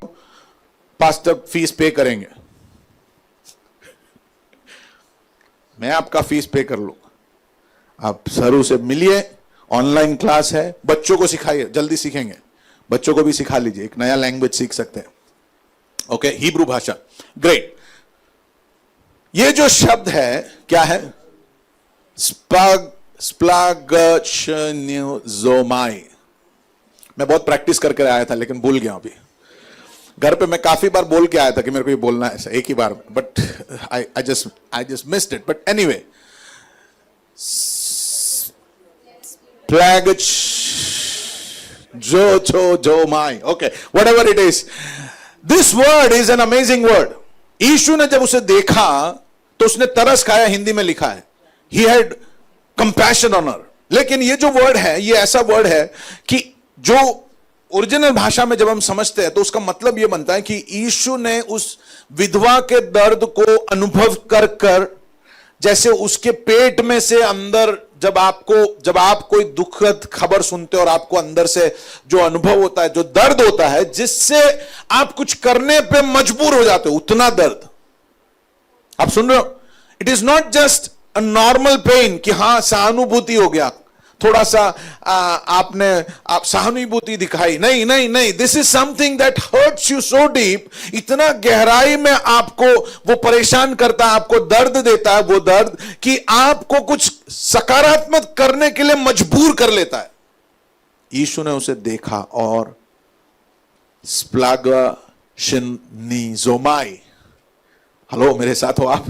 पास्टर फीस पे करेंगे, मैं आपका फीस पे कर लूंगा। आप सरू से मिलिए, ऑनलाइन क्लास है, बच्चों को सिखाइए, जल्दी सीखेंगे, बच्चों को भी सिखा लीजिए, एक नया लैंग्वेज सीख सकते हैं। ओके, हिब्रू भाषा, ग्रेट। ये जो शब्द है क्या है? स्प्लागशन्योजोमाई। मैं बहुत प्रैक्टिस करके आया था लेकिन भूल गया अभी। घर पे मैं काफी बार बोल के आया था कि मेरे को ये बोलना है ऐसा एक ही बार में, but I just missed it. But anyway, स्प्लैगशन्योजोमाई, okay, whatever it is, this word is an amazing word. यीशु ने जब उसे देखा तो उसने तरस खाया, हिंदी में लिखा है, he had compassion on her. लेकिन ये जो वर्ड है, ये ऐसा वर्ड है कि जो ओरिजिनल भाषा में जब हम समझते हैं तो उसका मतलब यह बनता है कि यीशु ने उस विधवा के दर्द को अनुभव कर कर, जैसे उसके पेट में से अंदर जब आप कोई दुखद खबर सुनते हो और आपको अंदर से जो अनुभव होता है, जो दर्द होता है, जिससे आप कुछ करने पे मजबूर हो जाते हो, उतना दर्द आप सुन रहे हो। It is not just a normal pain कि हां सहानुभूति हो गया, थोड़ा सा आप सहानुभूति दिखाई, नहीं नहीं नहीं, this is something that hurts you so deep, इतना गहराई में आपको वो परेशान करता है, आपको दर्द देता है, वो दर्द कि आपको कुछ सकारात्मक करने के लिए मजबूर कर लेता है। यीशु ने उसे देखा और स्प्लागशन्योजोमाई, हेलो मेरे साथ हो आप।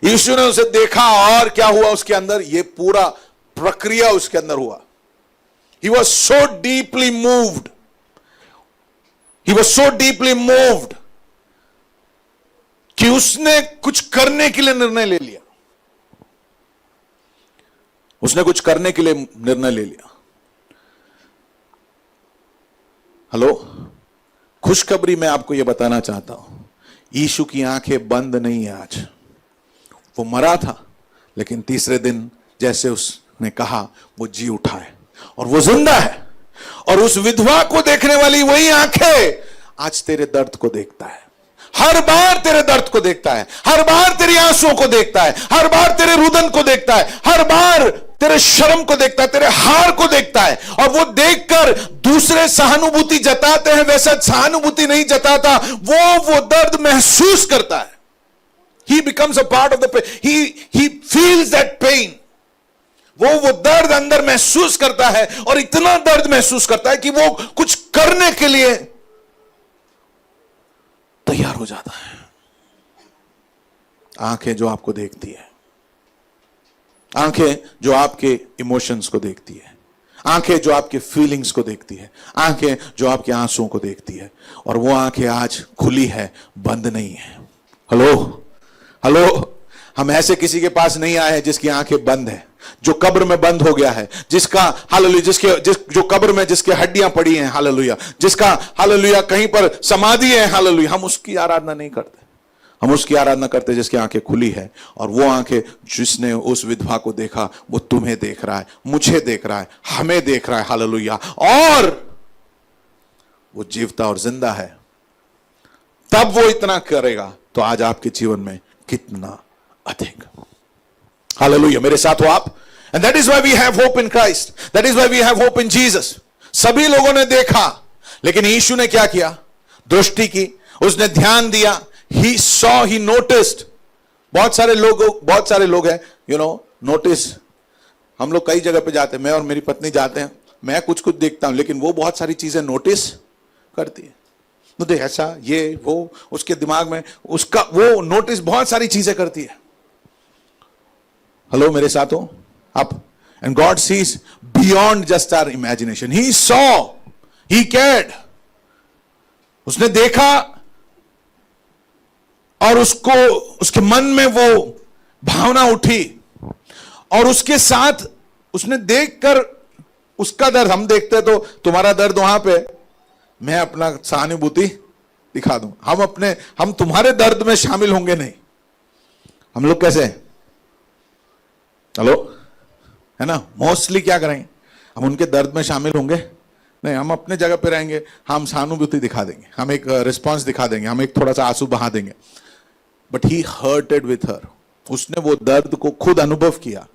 यीशु ने उसे देखा और क्या हुआ उसके अंदर, ये पूरा प्रक्रिया उसके अंदर हुआ। He was so deeply moved. He was so deeply moved कि उसने कुछ करने के लिए निर्णय ले लिया। उसने कुछ करने के लिए निर्णय ले लिया। हेलो, खुशखबरी मैं आपको यह बताना चाहता हूं, यीशु की आंखें बंद नहीं है आज। वो मरा था, लेकिन तीसरे दिन जैसे उसने कहा वो जी उठा है और वो जिंदा है। और उस विधवा को देखने वाली वही आंखें आज तेरे दर्द को देखता है। हर बार तेरे दर्द को देखता है, हर बार तेरी आंसुओं को देखता है, हर बार तेरे रुदन को देखता है, हर बार तेरे शर्म को देखता है, तेरे हार को देखता है। और वो देखकर दूसरे सहानुभूति जताते हैं वैसा सहानुभूति नहीं जताता, वो दर्द महसूस करता है। He becomes a part of the pain. He feels that pain. वो दर्द अंदर महसूस करता है और इतना दर्द महसूस करता है कि वो कुछ करने के लिए तैयार हो जाता है। आंखें जो आपको देखती है, आंखें जो आपके इमोशंस को देखती है, आंखें जो आपके फीलिंग्स को देखती है, आंखें जो आपके आंसुओं को देखती है, और वो आंखें आज खुली है, बंद नहीं है। हेलो हेलो, हम ऐसे किसी के पास नहीं आए हैं जिसकी आंखें बंद है, जो कब्र में बंद हो गया है, जिसका हालेलुया, जो कब्र में जिसके हड्डियां पड़ी हैं, हालेलुया, जिसका हालेलुया कहीं पर समाधि है, हालेलुया। हम उसकी आराधना नहीं करते, हम उसकी आराधना करते जिसकी आंखें खुली है। और वो आंखें जिसने उस विधवा को देखा, वो तुम्हें देख रहा है, मुझे देख रहा है, हमें देख रहा है, हालेलुया। और वो जीवता और जिंदा है, तब वो इतना करेगा तो आज आपके जीवन में कितना अधिक। हालेलुया, मेरे साथ हो आप। And that is why we have hope in Christ, that is why we have hope in Jesus. सभी लोगों ने देखा, लेकिन यीशु ने क्या किया? दृष्टि की, उसने ध्यान दिया। ही सॉ, ही नोटिस्ड। बहुत सारे लोग हैं, नोटिस। हम लोग कई जगह पे जाते हैं, मैं और मेरी पत्नी जाते हैं, मैं कुछ कुछ देखता हूं, लेकिन वो बहुत सारी चीजें नोटिस करती है। तो ऐसा, ये वो, उसके दिमाग में उसका वो नोटिस बहुत सारी चीजें करती है। हेलो, मेरे साथ हो आप। And God sees beyond just our imagination. He saw, he cared. उसने देखा और उसके मन में वो भावना उठी, और उसके साथ उसने देखकर उसका दर्द, हम देखते तो तुम्हारा दर्द वहां पे, मैं अपना सहानुभूति दिखा दूं। हम तुम्हारे दर्द में शामिल होंगे नहीं। हम लोग कैसे हैं? हेलो, है ना? मोस्टली क्या करेंगे? हम उनके दर्द में शामिल होंगे नहीं, हम अपने जगह पे रहेंगे, हम सहानुभूति दिखा देंगे, हम एक रिस्पॉन्स दिखा देंगे, हम एक थोड़ा सा आंसू बहा देंगे। But he hurted with her. उसने वो दर्द को खुद अनुभव किया।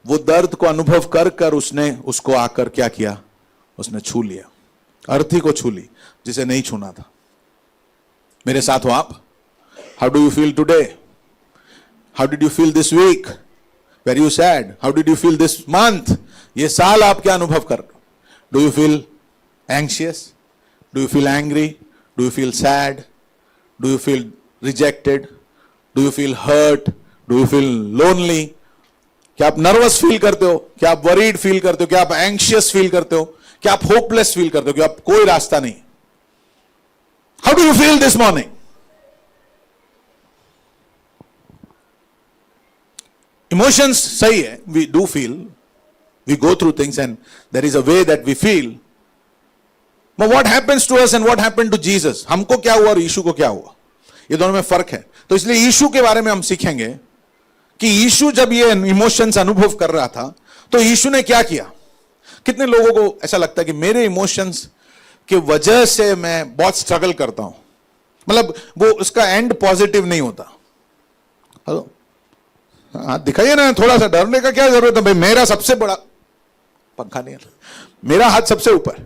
वो दर्द को अनुभव कर कर उसने उसको आकर क्या किया? उसने छू लिया, अर्थी को छू ली जिसे नहीं छूना था। मेरे साथ हो आप। How do you feel today? How did you feel this week? Were you sad? How did you feel this month? ये साल आप क्या अनुभव कर? Do you feel anxious? Do you feel angry? Do you feel sad? Do you feel rejected? Do you feel hurt? Do you feel lonely? क्या आप nervous feel करते हो? क्या आप वरीड फील करते हो? क्या आप एंग्शियस फील करते हो? क्या आप होपलेस फील करते हो कि आप कोई रास्ता नहीं? How do you feel this morning? Emotions सही है, we do feel, we go through things and there is a way that we feel. But what happens to us and what happened to Jesus? हमको क्या हुआ और यीशु को क्या हुआ? ये दोनों में फर्क है। तो इसलिए यीशु के बारे में हम सीखेंगे कि यीशु जब ये इमोशंस अनुभव कर रहा था तो यीशु ने क्या किया। कितने लोगों को ऐसा लगता है कि मेरे इमोशंस की वजह से मैं बहुत स्ट्रगल करता हूं, मतलब वो उसका एंड पॉजिटिव नहीं होता। हेलो, हाथ दिखाइए ना, थोड़ा सा डरने का क्या जरूरत है भाई? मेरा सबसे बड़ा पंखा नहीं है, मेरा हाथ सबसे ऊपर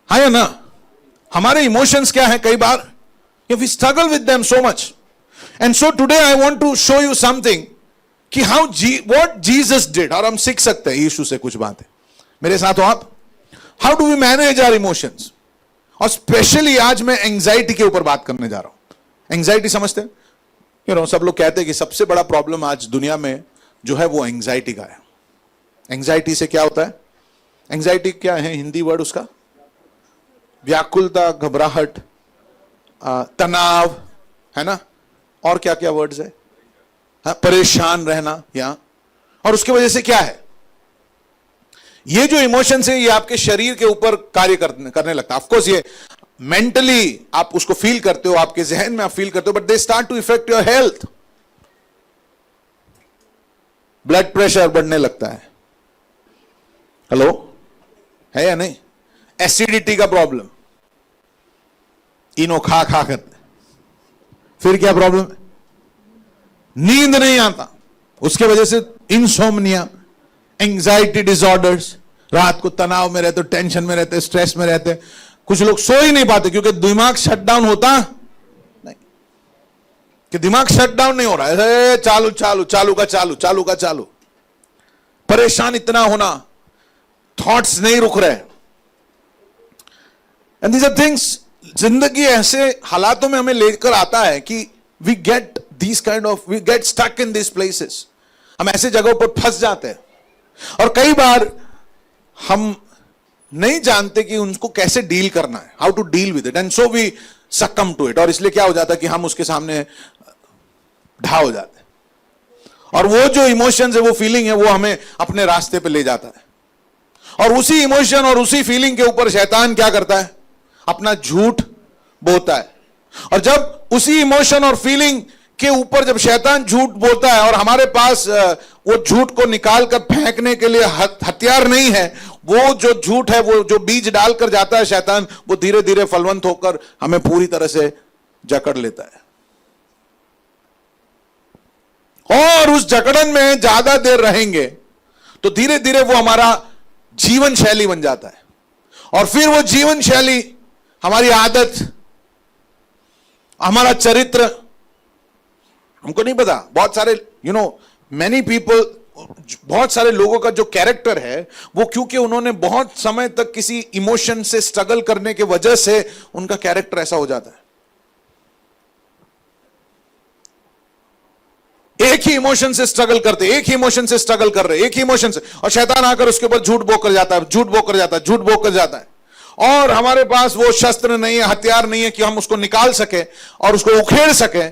है ना। हमारे इमोशंस क्या है? कई बार we struggle with them so much. And so today I want to show you something कि व्हाट जीसस डिड। और हम सीख सकते हैं यीशु से कुछ बातें। मेरे साथ हो आप। How do we manage our emotions? और स्पेशली आज मैं एंजाइटी के ऊपर बात करने जा रहा हूं। एंजाइटी समझते हैं? सब लोग कहते हैं कि सबसे बड़ा प्रॉब्लम आज दुनिया में जो है वो एंजाइटी का है। एंजाइटी से क्या होता है? एंजाइटी क्या है हिंदी वर्ड उसका? व्याकुलता, घबराहट, तनाव, है ना, और क्या क्या वर्ड्स है, हाँ, परेशान रहना यहां। और उसकी वजह से क्या है, ये जो इमोशंस है ये आपके शरीर के ऊपर कार्य करने लगता है। ऑफकोर्स ये मेंटली आप उसको फील करते हो, आपके जहन में आप फील करते हो, but they start to affect your health. Blood pressure बढ़ने लगता है, हेलो, है या नहीं? एसिडिटी का प्रॉब्लम, इनो खा खा कर। फिर क्या प्रॉब्लम है? नींद नहीं आता, उसके वजह से इंसोम्निया, एंजाइटी डिसऑर्डर्स, रात को तनाव में रहते, टेंशन में रहते, स्ट्रेस में रहते। कुछ लोग सो ही नहीं पाते क्योंकि दिमाग शट डाउन होता नहीं, कि दिमाग शट डाउन नहीं हो रहा है, चालू चालू चालू का चालू, चालू का चालू, परेशान इतना होना, थॉट्स नहीं रुक रहे। एंड दीज आर थिंग्स, जिंदगी ऐसे हालातों में हमें लेकर आता है कि we get these kind of, we get stuck in this places. हम ऐसे जगहों पर फंस जाते हैं और कई बार हम नहीं जानते कि उनको कैसे डील करना है, how to deal with it, and so we succumb to it. और इसलिए क्या हो जाता है कि हम उसके सामने ढा हो जाते हैं, और वो जो इमोशंस है, वो फीलिंग है, वो हमें अपने रास्ते पे ले जाता है। और उसी इमोशन और उसी फीलिंग के ऊपर शैतान क्या करता है, अपना झूठ बोलता है। और जब उसी इमोशन और फीलिंग के ऊपर जब शैतान झूठ बोलता है और हमारे पास वो झूठ को निकाल कर फेंकने के लिए हथियार नहीं है, वो जो झूठ है, वो जो बीज डालकर जाता है शैतान, वो धीरे धीरे फलवंत होकर हमें पूरी तरह से जकड़ लेता है। और उस जकड़न में ज्यादा देर रहेंगे तो धीरे धीरे वो हमारा जीवन शैली बन जाता है, और फिर वो जीवन शैली हमारी आदत, हमारा चरित्र, हमको नहीं पता। बहुत सारे मैनी पीपल, बहुत सारे लोगों का जो कैरेक्टर है वो क्योंकि उन्होंने बहुत समय तक किसी इमोशन से स्ट्रगल करने के वजह से उनका कैरेक्टर ऐसा हो जाता है। एक ही इमोशन से स्ट्रगल करते, एक ही इमोशन से स्ट्रगल कर रहे, एक ही इमोशन से, और शैतान आकर उसके ऊपर झूठ बोकर जाता है, झूठ बोकर जाता है, झूठ बोकर जाता है। और हमारे पास वो शस्त्र नहीं है, हथियार नहीं है कि हम उसको निकाल सके और उसको उखेड़ सके।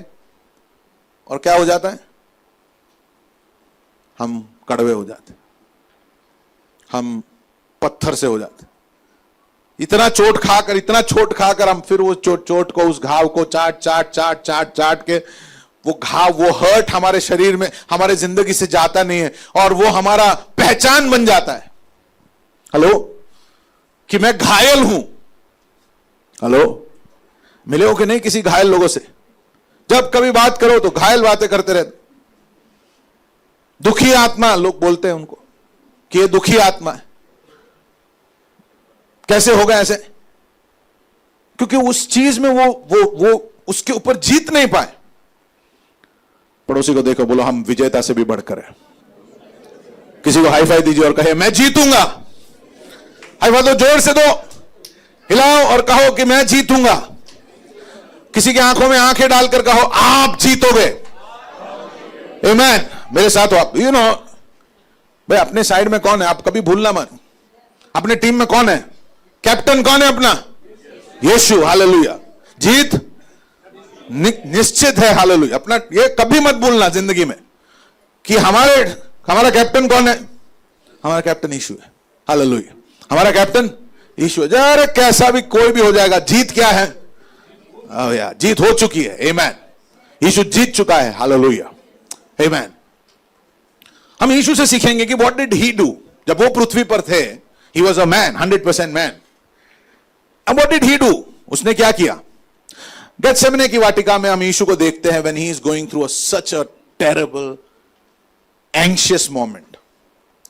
और क्या हो जाता है, हम कड़वे हो जाते, हम पत्थर से हो जाते। इतना चोट खाकर हम फिर वो चोट को, उस घाव को चाट चाट चाट चाट चाट के, वो घाव, वो हर्ट हमारे शरीर में, हमारे जिंदगी से जाता नहीं है, और वो हमारा पहचान बन जाता है। हेलो, कि मैं घायल हूं। हेलो, मिले हो कि नहीं किसी घायल लोगों से? जब कभी बात करो तो घायल बातें करते रहते। दुखी आत्मा लोग बोलते हैं उनको कि ये दुखी आत्मा है। कैसे हो गया ऐसे? क्योंकि उस चीज में वो उसके ऊपर जीत नहीं पाए। पड़ोसी को देखो, बोलो हम विजेता से भी बढ़कर हैं। किसी को हाई फाई दीजिए और कहे मैं जीतूंगा। हाई फाई दो, जोर से दो, हिलाओ और कहो कि मैं जीतूंगा। किसी की आंखों में आंखें डालकर कहो आप जीतोगे। आमीन। मेरे साथ हो आप। भाई अपने साइड में कौन है, आप कभी भूलना मत। अपने टीम में कौन है, कैप्टन कौन है अपना? यीशु। हालेलुया। जीत निश्चित है। हालेलुया। अपना ये कभी मत भूलना जिंदगी में कि हमारा कैप्टन कौन है? हमारा कैप्टन यीशु है। हालेलुया। हमारा कैप्टन यीशु है। अरे कैसा भी कोई भी हो जाएगा, जीत क्या है? यार जीत हो चुकी है। आमीन। यीशु जीत चुका है। हालेलुया। आमीन। हम यीशु से सीखेंगे कि व्हाट डिड ही डू जब वो पृथ्वी पर थे। He was a man, 100% man. अब व्हाट डिड ही डू, उसने क्या किया? गेत्सेमने की वाटिका में हम यीशु को देखते हैं when he is going through such a terrible anxious moment.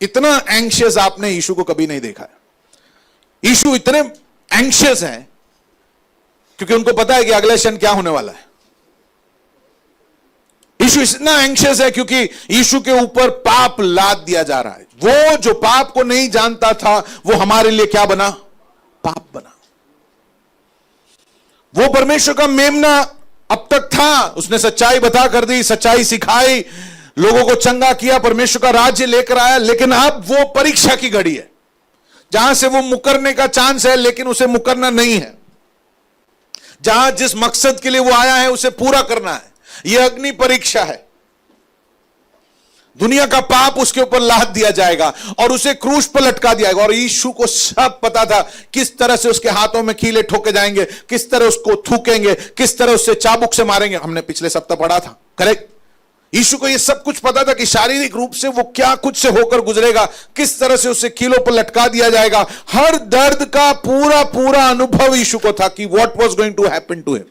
इतना एंग्शियस आपने यीशु को कभी नहीं देखा है। यीशु इतने एंग्शियस हैं क्योंकि उनको पता है कि अगले क्षण क्या होने वाला है। यीशु इतना एंग्शियस है क्योंकि यीशु के ऊपर पाप लाद दिया जा रहा है। वो जो पाप को नहीं जानता था वो हमारे लिए क्या बना? पाप बना। वो परमेश्वर का मेमना अब तक था, उसने सच्चाई बता कर दी, सच्चाई सिखाई, लोगों को चंगा किया, परमेश्वर का राज्य लेकर आया। लेकिन अब वो परीक्षा की घड़ी है जहां से वो मुकरने का चांस है लेकिन उसे मुकरना नहीं है, जहां जिस मकसद के लिए वो आया है उसे पूरा करना है। यह अग्नि परीक्षा है। दुनिया का पाप उसके ऊपर लाद दिया जाएगा और उसे क्रूस पर लटका दिया जाएगा। और यीशु को सब पता था किस तरह से उसके हाथों में कीले ठोके जाएंगे, किस तरह उसको थूकेंगे, किस तरह उससे चाबुक से मारेंगे। हमने पिछले सप्ताह पढ़ा था, करेक्ट। यीशु को यह सब कुछ पता था कि शारीरिक रूप से वो क्या कुछ से होकर गुजरेगा, किस तरह से उसे कीलों पर लटका दिया जाएगा। हर दर्द का पूरा पूरा अनुभव यीशु को था कि what was going to happen to him.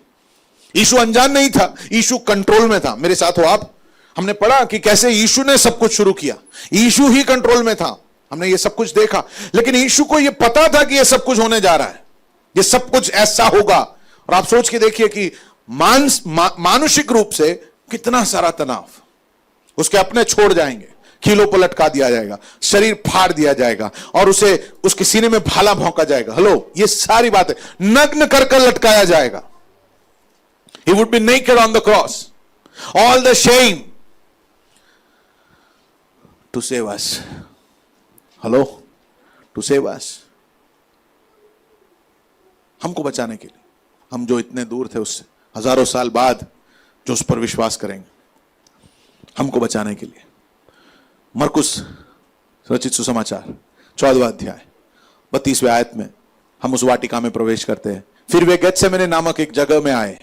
यीशु अनजान नहीं था, यीशु कंट्रोल में था। मेरे साथ हो आप। हमने पढ़ा कि कैसे यीशु ने सब कुछ शुरू किया, यीशु ही कंट्रोल में था। हमने ये सब कुछ देखा, लेकिन यीशु को यह पता था कि यह सब कुछ होने जा रहा है, यह सब कुछ ऐसा होगा। और आप सोच के देखिए कि मानसिक रूप से कितना सारा तनाव। उसके अपने छोड़ जाएंगे, कीलों पर लटका दिया जाएगा, शरीर फाड़ दिया जाएगा और उसे उसके सीने में भाला भौंका जाएगा। हेलो, ये सारी बातें नग्न कर कर लटकाया जाएगा। He would be naked on the cross. All the shame to save us. Hello? To save us. हमको बचाने के लिए, हम जो इतने दूर थे उससे, हजारों साल बाद जो उस पर विश्वास करेंगे, हमको बचाने के लिए। मरकुस रचित सुसमाचार 14वां अध्याय 32वें आयत में हम उस वाटिका में प्रवेश करते हैं। फिर वे गेत्सेमने नामक एक जगह में आए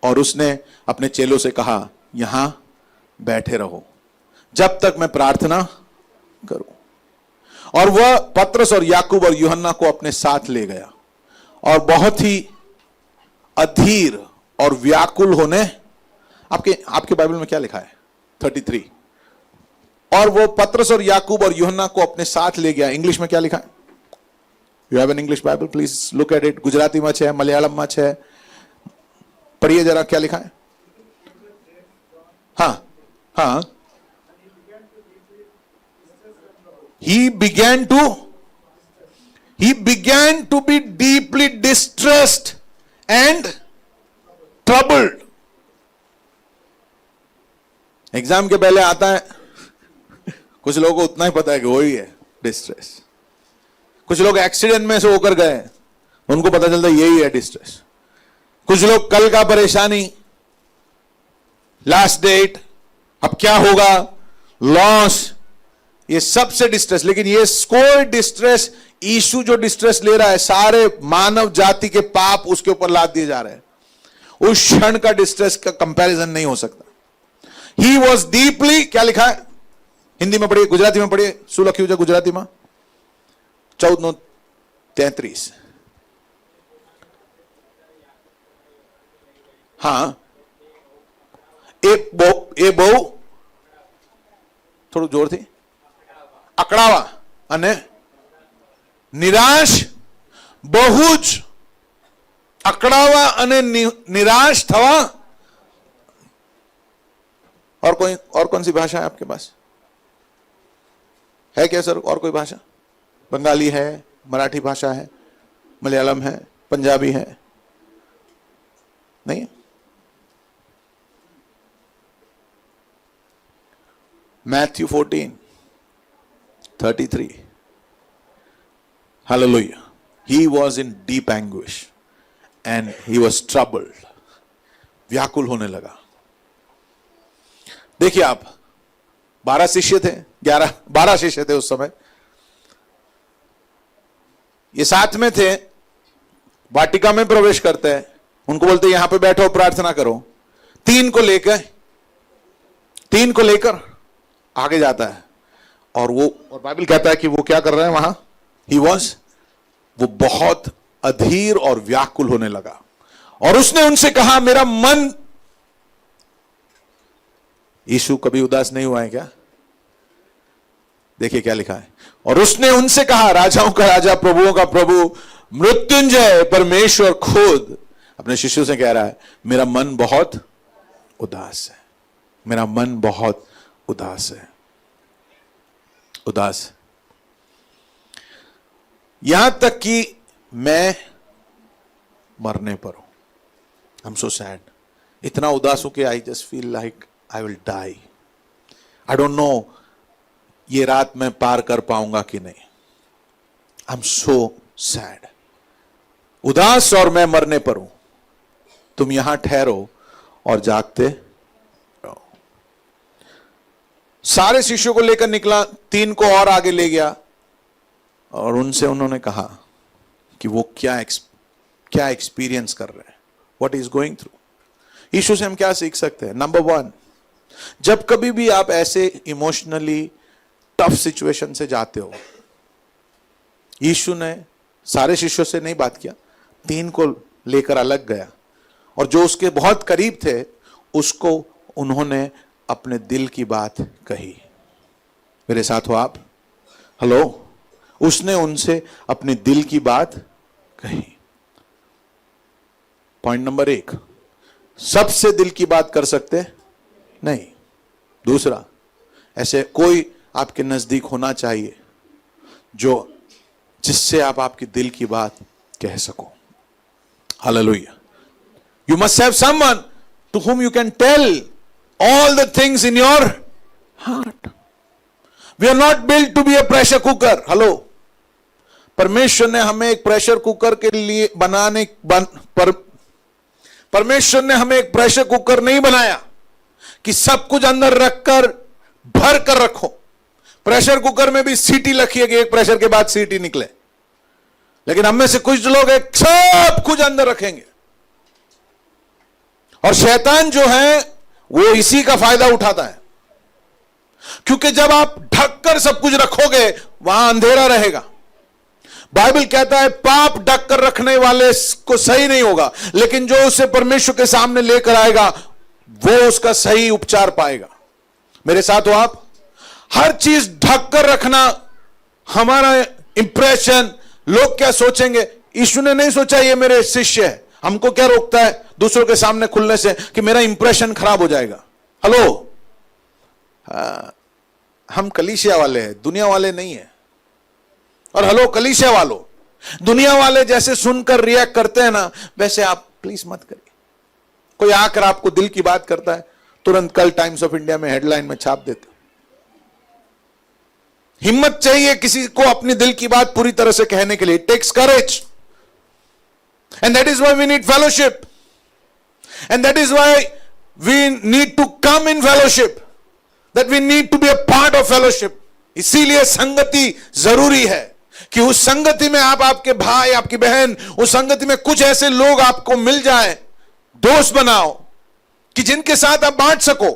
और उसने अपने चेलों से कहा, यहां बैठे रहो जब तक मैं प्रार्थना करूं। और वह पतरस और याकूब और यूहन्ना को अपने साथ ले गया और बहुत ही अधीर और व्याकुल होने, आपके बाइबल में क्या लिखा है 33, और वो पतरस और याकूब और यूहन्ना को अपने साथ ले गया। इंग्लिश में क्या लिखा है? You have an English Bible, please look at it. Gujarati में है, मलयालम में है, पढ़िए जरा क्या लिखा है। हाँ हाँ, he began to be deeply distressed and troubled. Exam के पहले आता है, कुछ लोगों को उतना ही पता है कि वही है डिस्ट्रेस। कुछ लोग एक्सीडेंट में से होकर गए, उनको पता चलता है यही है डिस्ट्रेस। कुछ लोग कल का परेशानी, लास्ट डेट, अब क्या होगा, लॉस, ये सबसे डिस्ट्रेस। लेकिन ये कोई डिस्ट्रेस, यीशु जो डिस्ट्रेस ले रहा है, सारे मानव जाति के पाप उसके ऊपर लाद दिए जा रहे हैं। उस क्षण का डिस्ट्रेस का कंपैरिजन नहीं हो सकता। ही वॉज डीपली, क्या लिखा है हिंदी में पढ़िए, गुजराती में पढ़िए, શું લખ્યું છે गुजराती में 14:33। हाँ, એ બહુ થોડું જોરથી, અકળાવા અને નિરાશ, બહુ જ અકળાવા અને નિરાશ થવા। और कौन सी भाषा है आपके पास? है क्या सर और कोई भाषा? बंगाली है, मराठी भाषा है, मलयालम है, पंजाबी है? नहीं है? Matthew 14:33. Hallelujah. He was in deep anguish and he was troubled. व्याकुल होने लगा। देखिए आप, 12 शिष्य थे, 12 शिष्य थे उस समय। ये साथ में थे, वाटिका में प्रवेश करते हैं, उनको बोलते यहां पे बैठो प्रार्थना करो। 3 को लेकर आगे जाता है और बाइबल कहता है कि वो क्या कर रहे हैं वहां? वो बहुत अधीर और व्याकुल होने लगा और उसने उनसे कहा, मेरा मन। यीशु कभी उदास नहीं हुआ है क्या? देखिए क्या लिखा है, और उसने उनसे कहा, राजाओं का राजा, प्रभुओं का प्रभु, मृत्युंजय परमेश्वर खुद अपने शिष्यों से कह रहा है, मेरा मन बहुत उदास है, मेरा मन बहुत उदास है। उदास यहां तक कि मैं मरने पर हूं। I am so sad. इतना उदास हूं कि I just feel like I will die. I don't know ये रात मैं पार कर पाऊंगा कि नहीं। आई एम सो सैड, उदास और मैं मरने पर हूं, तुम यहां ठहरो और जागते रहो। सारे शिष्यों को लेकर निकला, 3 को और आगे ले गया और उनसे उन्होंने कहा कि वो क्या एक्सपीरियंस कर रहे हैं, व्हाट इज गोइंग थ्रू। यीशु से हम क्या सीख सकते हैं? नंबर 1, जब कभी भी आप ऐसे इमोशनली टफ सिचुएशन से जाते हो, यीशु ने सारे शिष्यों से नहीं बात किया, 3 को लेकर अलग गया और जो उसके बहुत करीब थे उसको उन्होंने अपने दिल की बात कही। मेरे साथ हो आप? हेलो, उसने उनसे अपने दिल की बात कही। पॉइंट नंबर 1, सबसे दिल की बात कर सकते नहीं। दूसरा, ऐसे कोई आपके नजदीक होना चाहिए जिससे आप आपकी दिल की बात कह सको। Hallelujah. You must have someone to whom you can tell all the things in your heart. We are not built to be a pressure cooker. Hello. परमेश्वर ने हमें एक प्रेशर कुकर के लिए परमेश्वर ने हमें एक प्रेशर कुकर नहीं बनाया कि सब कुछ अंदर रखकर भर कर रखो। प्रेशर कुकर में भी सीटी लगी है कि एक प्रेशर के बाद सीटी निकले, लेकिन हम में से कुछ लोग एक सब कुछ अंदर रखेंगे और शैतान जो है वो इसी का फायदा उठाता है, क्योंकि जब आप ढककर सब कुछ रखोगे वहां अंधेरा रहेगा। बाइबल कहता है पाप ढककर रखने वाले को सही नहीं होगा, लेकिन जो उसे परमेश्वर के सामने लेकर आएगा वो उसका सही उपचार पाएगा। मेरे साथ हो आप? हर चीज ढककर रखना, हमारा इंप्रेशन, लोग क्या सोचेंगे। यीशु ने नहीं सोचा ये मेरे शिष्य है, हमको क्या रोकता है दूसरों के सामने खुलने से कि मेरा इंप्रेशन खराब हो जाएगा। हेलो, हम कलीसिया वाले हैं, दुनिया वाले नहीं है। और हेलो कलीसिया वालों, दुनिया वाले जैसे सुनकर रिएक्ट करते हैं ना, वैसे आप प्लीज मत करिए। कोई आकर आपको दिल की बात करता है, तुरंत कल टाइम्स ऑफ इंडिया में हेडलाइन में छाप देते। हिम्मत चाहिए किसी को अपनी दिल की बात पूरी तरह से कहने के लिए। It takes courage, and that is why we need fellowship, and that is why we need to come in fellowship, that we need to be a part of fellowship। इसीलिए संगति जरूरी है कि उस संगति में आप, आपके भाई, आपकी बहन, उस संगति में कुछ ऐसे लोग आपको मिल जाएं, दोस्त बनाओ कि जिनके साथ आप बांट सको।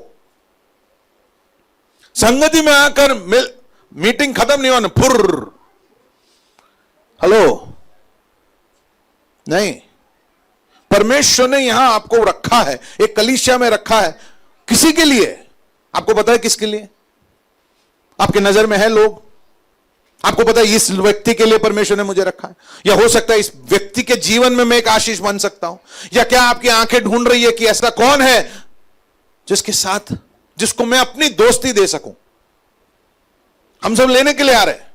संगति में आकर मीटिंग खत्म नहीं होना फुर्र। हेलो, नहीं, परमेश्वर ने यहां आपको रखा है, एक कलीसिया में रखा है किसी के लिए। आपको पता है किसके लिए? आपके नजर में है लोग, आपको पता है इस व्यक्ति के लिए परमेश्वर ने मुझे रखा है, या हो सकता है इस व्यक्ति के जीवन में मैं एक आशीष बन सकता हूं। या क्या आपकी आंखें ढूंढ रही है कि ऐसा कौन है जिसके साथ, जिसको मैं अपनी दोस्ती दे सकूं। हम सब लेने के लिए आ रहे हैं,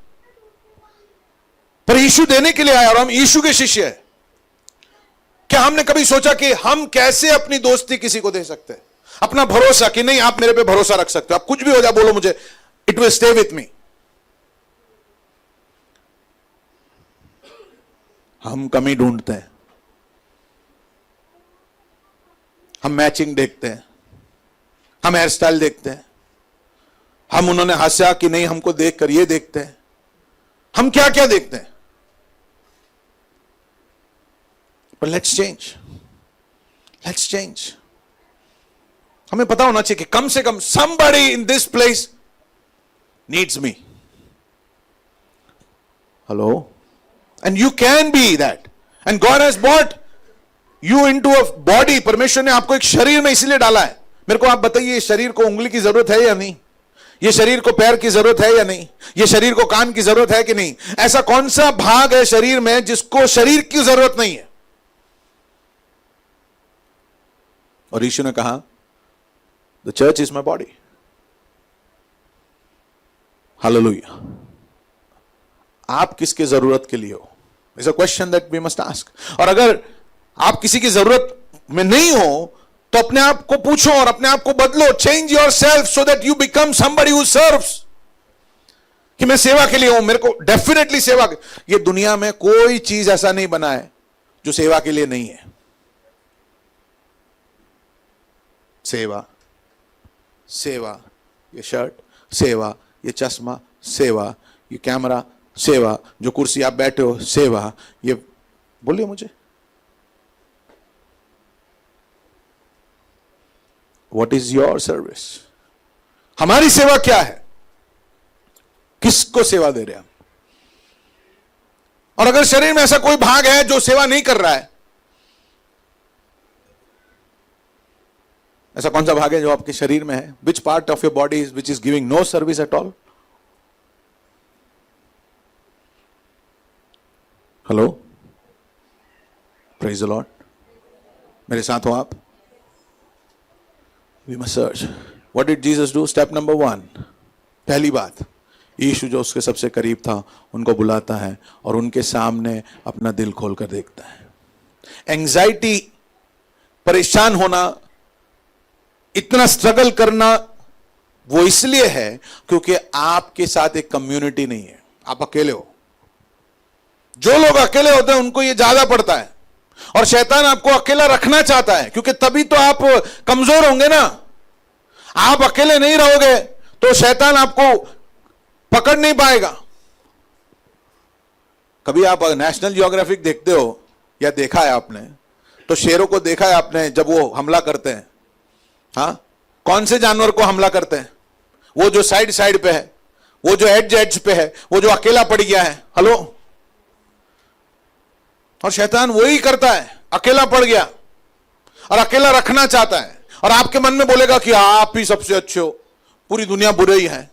पर यीशु देने के लिए आया और हम यीशु के शिष्य हैं। क्या हमने कभी सोचा कि हम कैसे अपनी दोस्ती किसी को दे सकते हैं? अपना भरोसा कि नहीं, आप मेरे पे भरोसा रख सकते हो, आप कुछ भी हो जाए बोलो मुझे, it will stay with me. हम कमी ढूंढते हैं, हम मैचिंग देखते हैं, हम हेयर स्टाइल देखते हैं, हम उन्होंने हंसा कि नहीं हमको देखकर ये देखते हैं, हम क्या क्या देखते हैं। But let's change. Let's change. हमें पता होना चाहिए कि कम से कम somebody in this place needs me. Hello? And you can be that. And God has brought you into a body. परमेश्वर ने आपको एक शरीर में इसलिए डाला है। मेरे को आप बताइए, ये शरीर को उंगली की जरूरत है या नहीं? ये शरीर को पैर की जरूरत है या नहीं? ये शरीर को कान की जरूरत है कि नहीं? ऐसा कौन सा भाग है शरीर में जिसको शरीर की जरूरत नहीं है? और यीशु ने कहा the church is my body. Hallelujah. आप किसके जरूरत के लिए हो? It's a question that we must ask. और अगर आप किसी की जरूरत में नहीं हो तो अपने आप को पूछो और अपने आप को बदलो। Change your self so that you become somebody who serves. कि मैं सेवा के लिए हूं, मेरे को डेफिनेटली सेवा। ये दुनिया में कोई चीज ऐसा नहीं बना है जो सेवा के लिए नहीं है। सेवा, सेवा, ये शर्ट सेवा, ये चश्मा सेवा, ये कैमरा सेवा, जो कुर्सी आप बैठे हो सेवा, ये बोलिए मुझे, व्हाट इज योर सर्विस? हमारी सेवा क्या है? किसको सेवा दे रहे हैं? और अगर शरीर में ऐसा कोई भाग है जो सेवा नहीं कर रहा है, ऐसा कौन सा भाग है जो आपके शरीर में है? Which part of your body is which is giving no service at all? Hello, praise the Lord. मेरे साथ हो आप? We must search. What did Jesus do? Step number 1, पहली बात, यीशु जो उसके सबसे करीब था उनको बुलाता है और उनके सामने अपना दिल खोलकर देखता है। एंजाइटी, परेशान होना, इतना स्ट्रगल करना, वो इसलिए है क्योंकि आपके साथ एक कम्युनिटी नहीं है, आप अकेले हो। जो लोग अकेले होते हैं उनको ये ज्यादा पड़ता है, और शैतान आपको अकेला रखना चाहता है, क्योंकि तभी तो आप कमजोर होंगे ना। आप अकेले नहीं रहोगे तो शैतान आपको पकड़ नहीं पाएगा। कभी आप नेशनल जियोग्राफिक देखते हो या देखा है आपने, तो शेरों को देखा है आपने जब वो हमला करते हैं? हाँ, कौन से जानवर को हमला करते हैं? वो जो साइड साइड पे है, वो जो एड्ज पे है, वो जो अकेला पड़ गया है। हेलो, और शैतान वही करता है, अकेला पड़ गया और अकेला रखना चाहता है, और आपके मन में बोलेगा कि आप ही सबसे अच्छे हो, पूरी दुनिया बुरे ही है,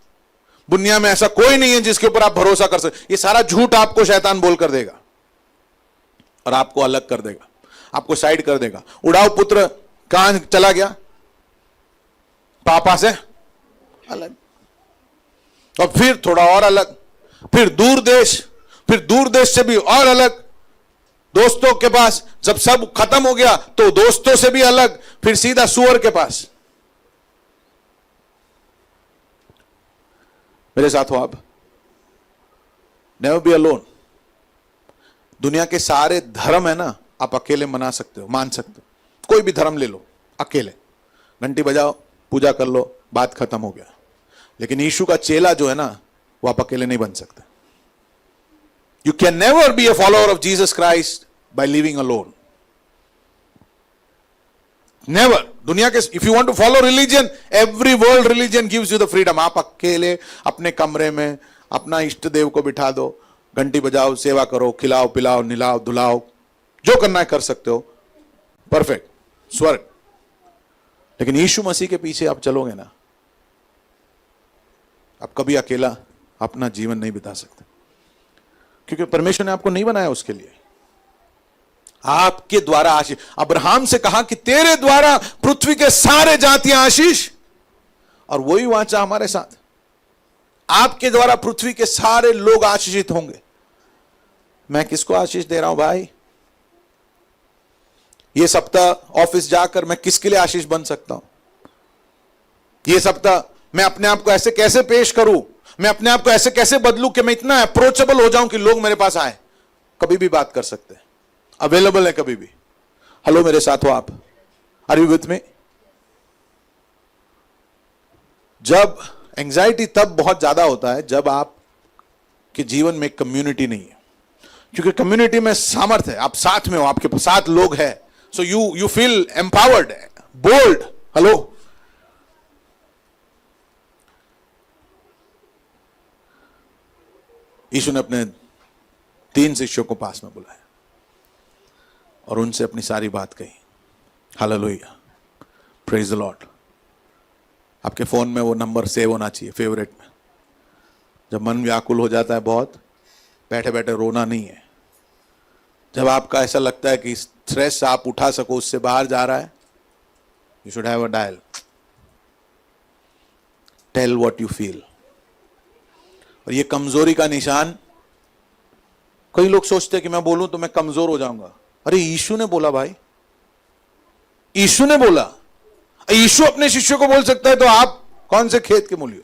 दुनिया में ऐसा कोई नहीं है जिसके ऊपर आप भरोसा कर सकते। ये सारा झूठ आपको शैतान बोल कर देगा और आपको अलग कर देगा, आपको साइड कर देगा। उड़ाव पुत्र कहां चला गया? पापा से अलग, और फिर थोड़ा और अलग, फिर दूर देश से भी और अलग, दोस्तों के पास। जब सब खत्म हो गया तो दोस्तों से भी अलग, फिर सीधा सुअर के पास। मेरे साथ हो आप? Never be alone. दुनिया के सारे धर्म है ना, आप अकेले मना सकते हो, मान सकते हो। कोई भी धर्म ले लो, अकेले घंटी बजाओ, पूजा कर लो, बात खत्म हो गया। लेकिन यीशु का चेला जो है ना, वो आप अकेले नहीं बन सकते। You can never be a follower of Jesus Christ by living alone. Never. दुनिया के, if you want to follow religion, every world religion gives you the freedom. आप अकेले अपने कमरे में अपना इष्ट देव को बिठा दो, घंटी बजाओ, सेवा करो, खिलाओ पिलाओ, निलाओ धुलाओ, जो करना है कर सकते हो, परफेक्ट, स्वर्ग। लेकिन यीशु मसीह के पीछे आप चलोगे ना, आप कभी अकेला अपना जीवन नहीं बिता सकते, क्योंकि परमेश्वर ने आपको नहीं बनाया उसके लिए। आपके द्वारा आशीष, अब्राहम से कहा कि तेरे द्वारा पृथ्वी के सारे जातियां आशीष, और वही वाचा हमारे साथ, आपके द्वारा पृथ्वी के सारे लोग आशीषित होंगे। मैं किसको आशीष दे रहा हूं भाई? ये सप्ताह ऑफिस जाकर मैं किसके लिए आशीष बन सकता हूं? ये सप्ताह मैं अपने आप को ऐसे कैसे पेश करूं, मैं अपने आप को ऐसे कैसे बदलूं कि मैं इतना अप्रोचेबल हो जाऊं कि लोग मेरे पास आए, कभी भी बात कर सकते हैं, अवेलेबल है कभी भी। हेलो, मेरे साथ हो आप? Are you with me? जब एंजाइटी तब बहुत ज्यादा होता है जब आप के जीवन में कम्युनिटी नहीं है, क्योंकि कम्युनिटी में सामर्थ्य है, आप साथ में हो, आपके साथ लोग हैं, so you feel empowered, bold. Hello, यीशु ने अपने 3 शिष्यों को पास में बुलाया और उनसे अपनी सारी बात कही। Hallelujah, praise the Lord. आपके फोन में वो नंबर सेव होना चाहिए, फेवरेट में। जब मन व्याकुल हो जाता है बहुत, बैठे बैठे रोना नहीं है। जब आपका ऐसा लगता है कि स्ट्रेस आप उठा सको, उससे बाहर जा रहा है, you should have a dial, tell what you feel. और ये कमजोरी का निशान, कई लोग सोचते हैं कि मैं बोलूं तो मैं कमजोर हो जाऊंगा। अरे यीशु ने बोला भाई, यीशु ने बोला। यीशु अपने शिष्यों को बोल सकता है तो आप कौन से खेत के मूली हो?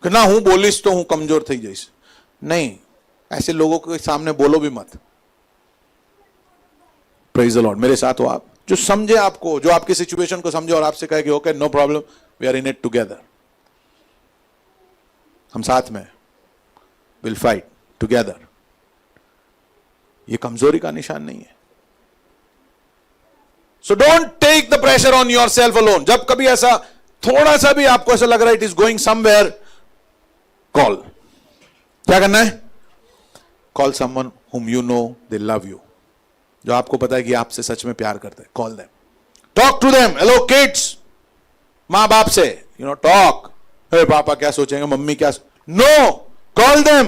कि ना हूं बोलिस तो हूं कमजोर थी जैसे। नहीं, ऐसे लोगों के सामने बोलो भी मत। Praise the Lord. मेरे साथ हो आप, जो समझे आपको, जो आपकी सिचुएशन को समझे और आपसे कहे कि okay no problem, we are in it together, हम साथ में, विल फाइट टुगेदर। ये कमजोरी का निशान नहीं है। So don't take the pressure on yourself alone. जब कभी ऐसा थोड़ा सा भी आपको ऐसा लग रहा है it is going somewhere, call. क्या करना है? Call someone whom you know they love you, जो आपको पता है कि आपसे सच में प्यार करते हैं। Call them, talk to them. Hello kids, मां बाप से टॉक। हे पापा क्या सोचेंगे, मम्मी क्या, no, call them,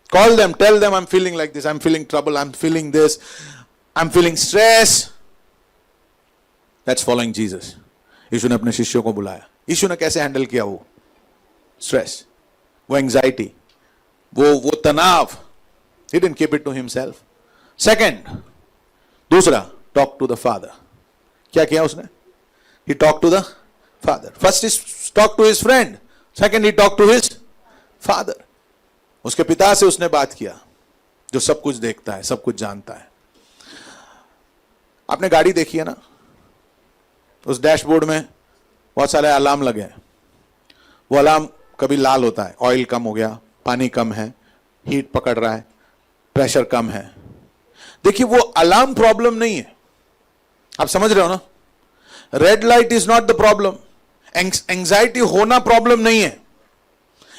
call them, tell them I am feeling like this, I am feeling trouble, I am feeling this, I am feeling stress. That's following Jesus. यीशु ने अपने शिष्यों को बुलाया। यीशु ने कैसे हैंडल किया वो स्ट्रेस, वो एंजाइटी, वो तनाव? He didn't keep it to himself. Second, दूसरा, talk to the Father. क्या किया उसने? He talked to the Father. First is talk to his friend. Second, he talked to his Father. उसके पिता से उसने बात किया, जो सब कुछ देखता है, सब कुछ जानता है। आपने गाड़ी देखी है ना, उस डैशबोर्ड में बहुत सारे अलार्म लगे हैं। वो अलार्म कभी लाल होता है, ऑयल कम हो गया, पानी कम है, हीट पकड़ रहा है, प्रेशर कम है। देखिए वो अलार्म प्रॉब्लम नहीं है, आप समझ रहे हो ना? Red light is not the problem, anxiety होना प्रॉब्लम नहीं है।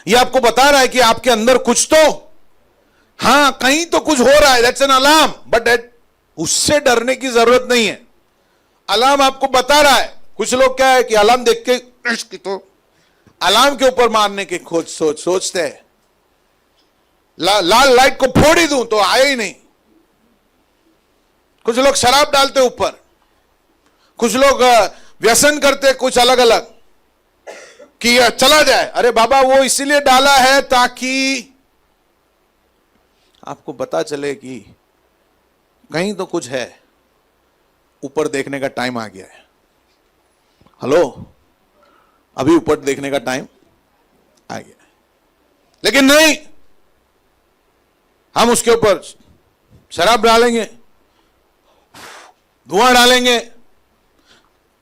ये आपको बता रहा है कि आपके अंदर कुछ तो, हां कहीं तो कुछ हो रहा है, दैट्स एन अलार्म, बट उससे डरने की जरूरत नहीं है। अलार्म आपको बता रहा है। कुछ लोग क्या है कि अलार्म देख के तो अलार्म के ऊपर मारने की सोचते हैं। लाल लाइट को फोड़ ही दूं तो आए ही नहीं। कुछ लोग शराब डालते ऊपर, कुछ लोग व्यसन करते कुछ अलग अलग कि चला जाए। अरे बाबा वो इसीलिए डाला है ताकि आपको पता चले कि कहीं तो कुछ है, ऊपर देखने का टाइम आ गया है। हेलो, अभी ऊपर देखने का टाइम आ गया है। लेकिन नहीं, हम उसके ऊपर शराब डालेंगे, धुआं डालेंगे,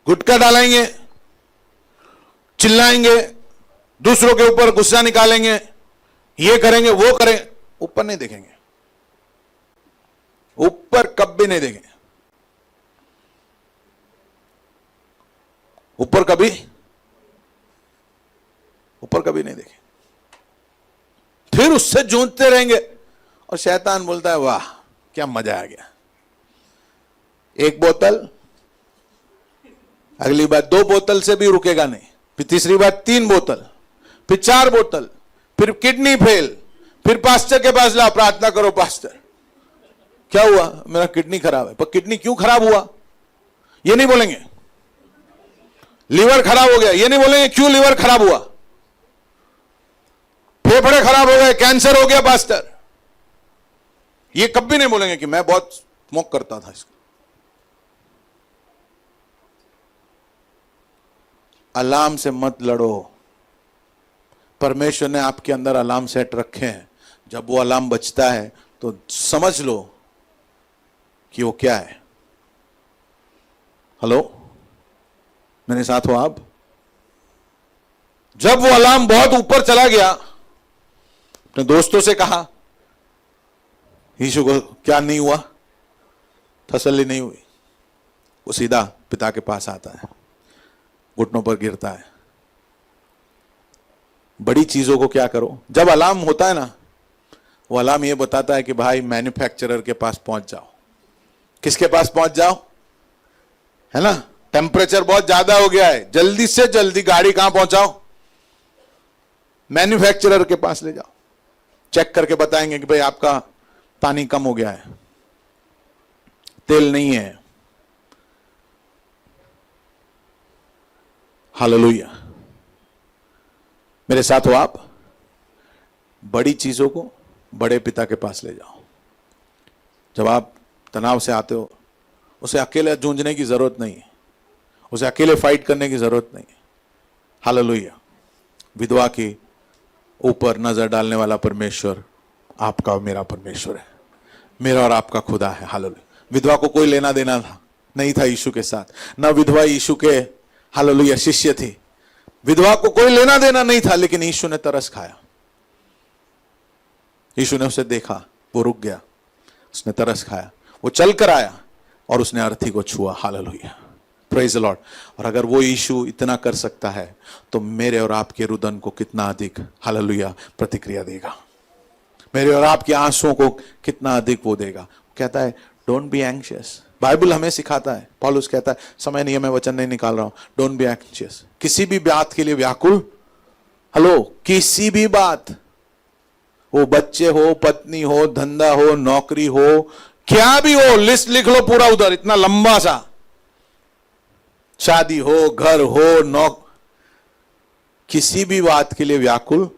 गुटखा डालेंगे, चिल्लाएंगे, दूसरों के ऊपर गुस्सा निकालेंगे, ये करेंगे वो करेंगे। ऊपर नहीं देखेंगे, ऊपर कभी नहीं देखेंगे, ऊपर कभी नहीं देखेंगे। फिर उससे जूझते रहेंगे और शैतान बोलता है वाह क्या मजा आ गया। एक बोतल, अगली बार 2 बोतल से भी रुकेगा नहीं, फिर तीसरी बार 3 बोतल, फिर 4 बोतल, फिर किडनी फेल, फिर पास्टर के पास जाओ, प्रार्थना करो पास्टर क्या हुआ, मेरा किडनी खराब है। पर किडनी क्यों खराब हुआ ये नहीं बोलेंगे। लीवर खराब हो गया ये नहीं बोलेंगे, क्यों लीवर खराब हुआ। फेफड़े खराब हो गए, कैंसर हो गया पास्टर, ये कभी नहीं बोलेंगे कि मैं बहुत स्मोक करता था। इसको अलार्म से मत लड़ो। परमेश्वर ने आपके अंदर अलार्म सेट रखे हैं। जब वो अलार्म बजता है तो समझ लो कि वो क्या है। हेलो, मेरे साथ हो आप? जब वो अलार्म बहुत ऊपर चला गया, अपने दोस्तों से कहा, यीशु को क्या नहीं हुआ, तसल्ली नहीं हुई, वो सीधा पिता के पास आता है, घुटनों पर गिरता है। बड़ी चीजों को क्या करो, जब अलार्म होता है ना, वो अलार्म ये बताता है कि भाई मैन्युफैक्चरर के पास पहुंच जाओ। किसके पास पहुंच जाओ, है ना? टेम्परेचर बहुत ज्यादा हो गया है, जल्दी से जल्दी गाड़ी कहां पहुंचाओ, मैन्युफैक्चरर के पास ले जाओ। चेक करके बताएंगे कि भाई आपका पानी कम हो गया है, तेल नहीं है। हालेलुया। मेरे साथ हो आप? बड़ी चीजों को बड़े पिता के पास ले जाओ। जब आप तनाव से आते हो, उसे अकेले जूझने की जरूरत नहीं है, उसे अकेले फाइट करने की जरूरत नहीं है। हालेलुया। विधवा के ऊपर नजर डालने वाला परमेश्वर आपका और मेरा परमेश्वर है, मेरा और आपका खुदा है। हालेलुया। विधवा को कोई लेना देना था नहीं था यीशु के साथ, ना विधवा यीशु के हालेलुया शिष्य थी। विधवा को कोई लेना देना नहीं था, लेकिन यीशु ने तरस खाया। यीशु ने उसे देखा, वो रुक गया, उसने तरस खाया, वो चल कर आया और उसने अर्थी को छुआ। Hallelujah, praise the Lord. और अगर वो यीशु इतना कर सकता है तो मेरे और आपके रुदन को कितना अधिक हालेलुया प्रतिक्रिया देगा, मेरे और आपके आंसुओं को कितना अधिक वो देगा। कहता है डोंट बी एंग्शियस। बाइबल हमें सिखाता है, पौलुस कहता है, समय नहीं है मैं वचन नहीं निकाल रहा हूं, डोंट बी एंग्शियस। किसी भी बात के लिए व्याकुल, हेलो, किसी भी बात, वो बच्चे हो, पत्नी हो, धंधा हो, नौकरी हो, क्या भी हो, लिस्ट लिख लो पूरा उधर, इतना लंबा सा, शादी हो, घर हो, किसी भी बात के लिए व्याकुल।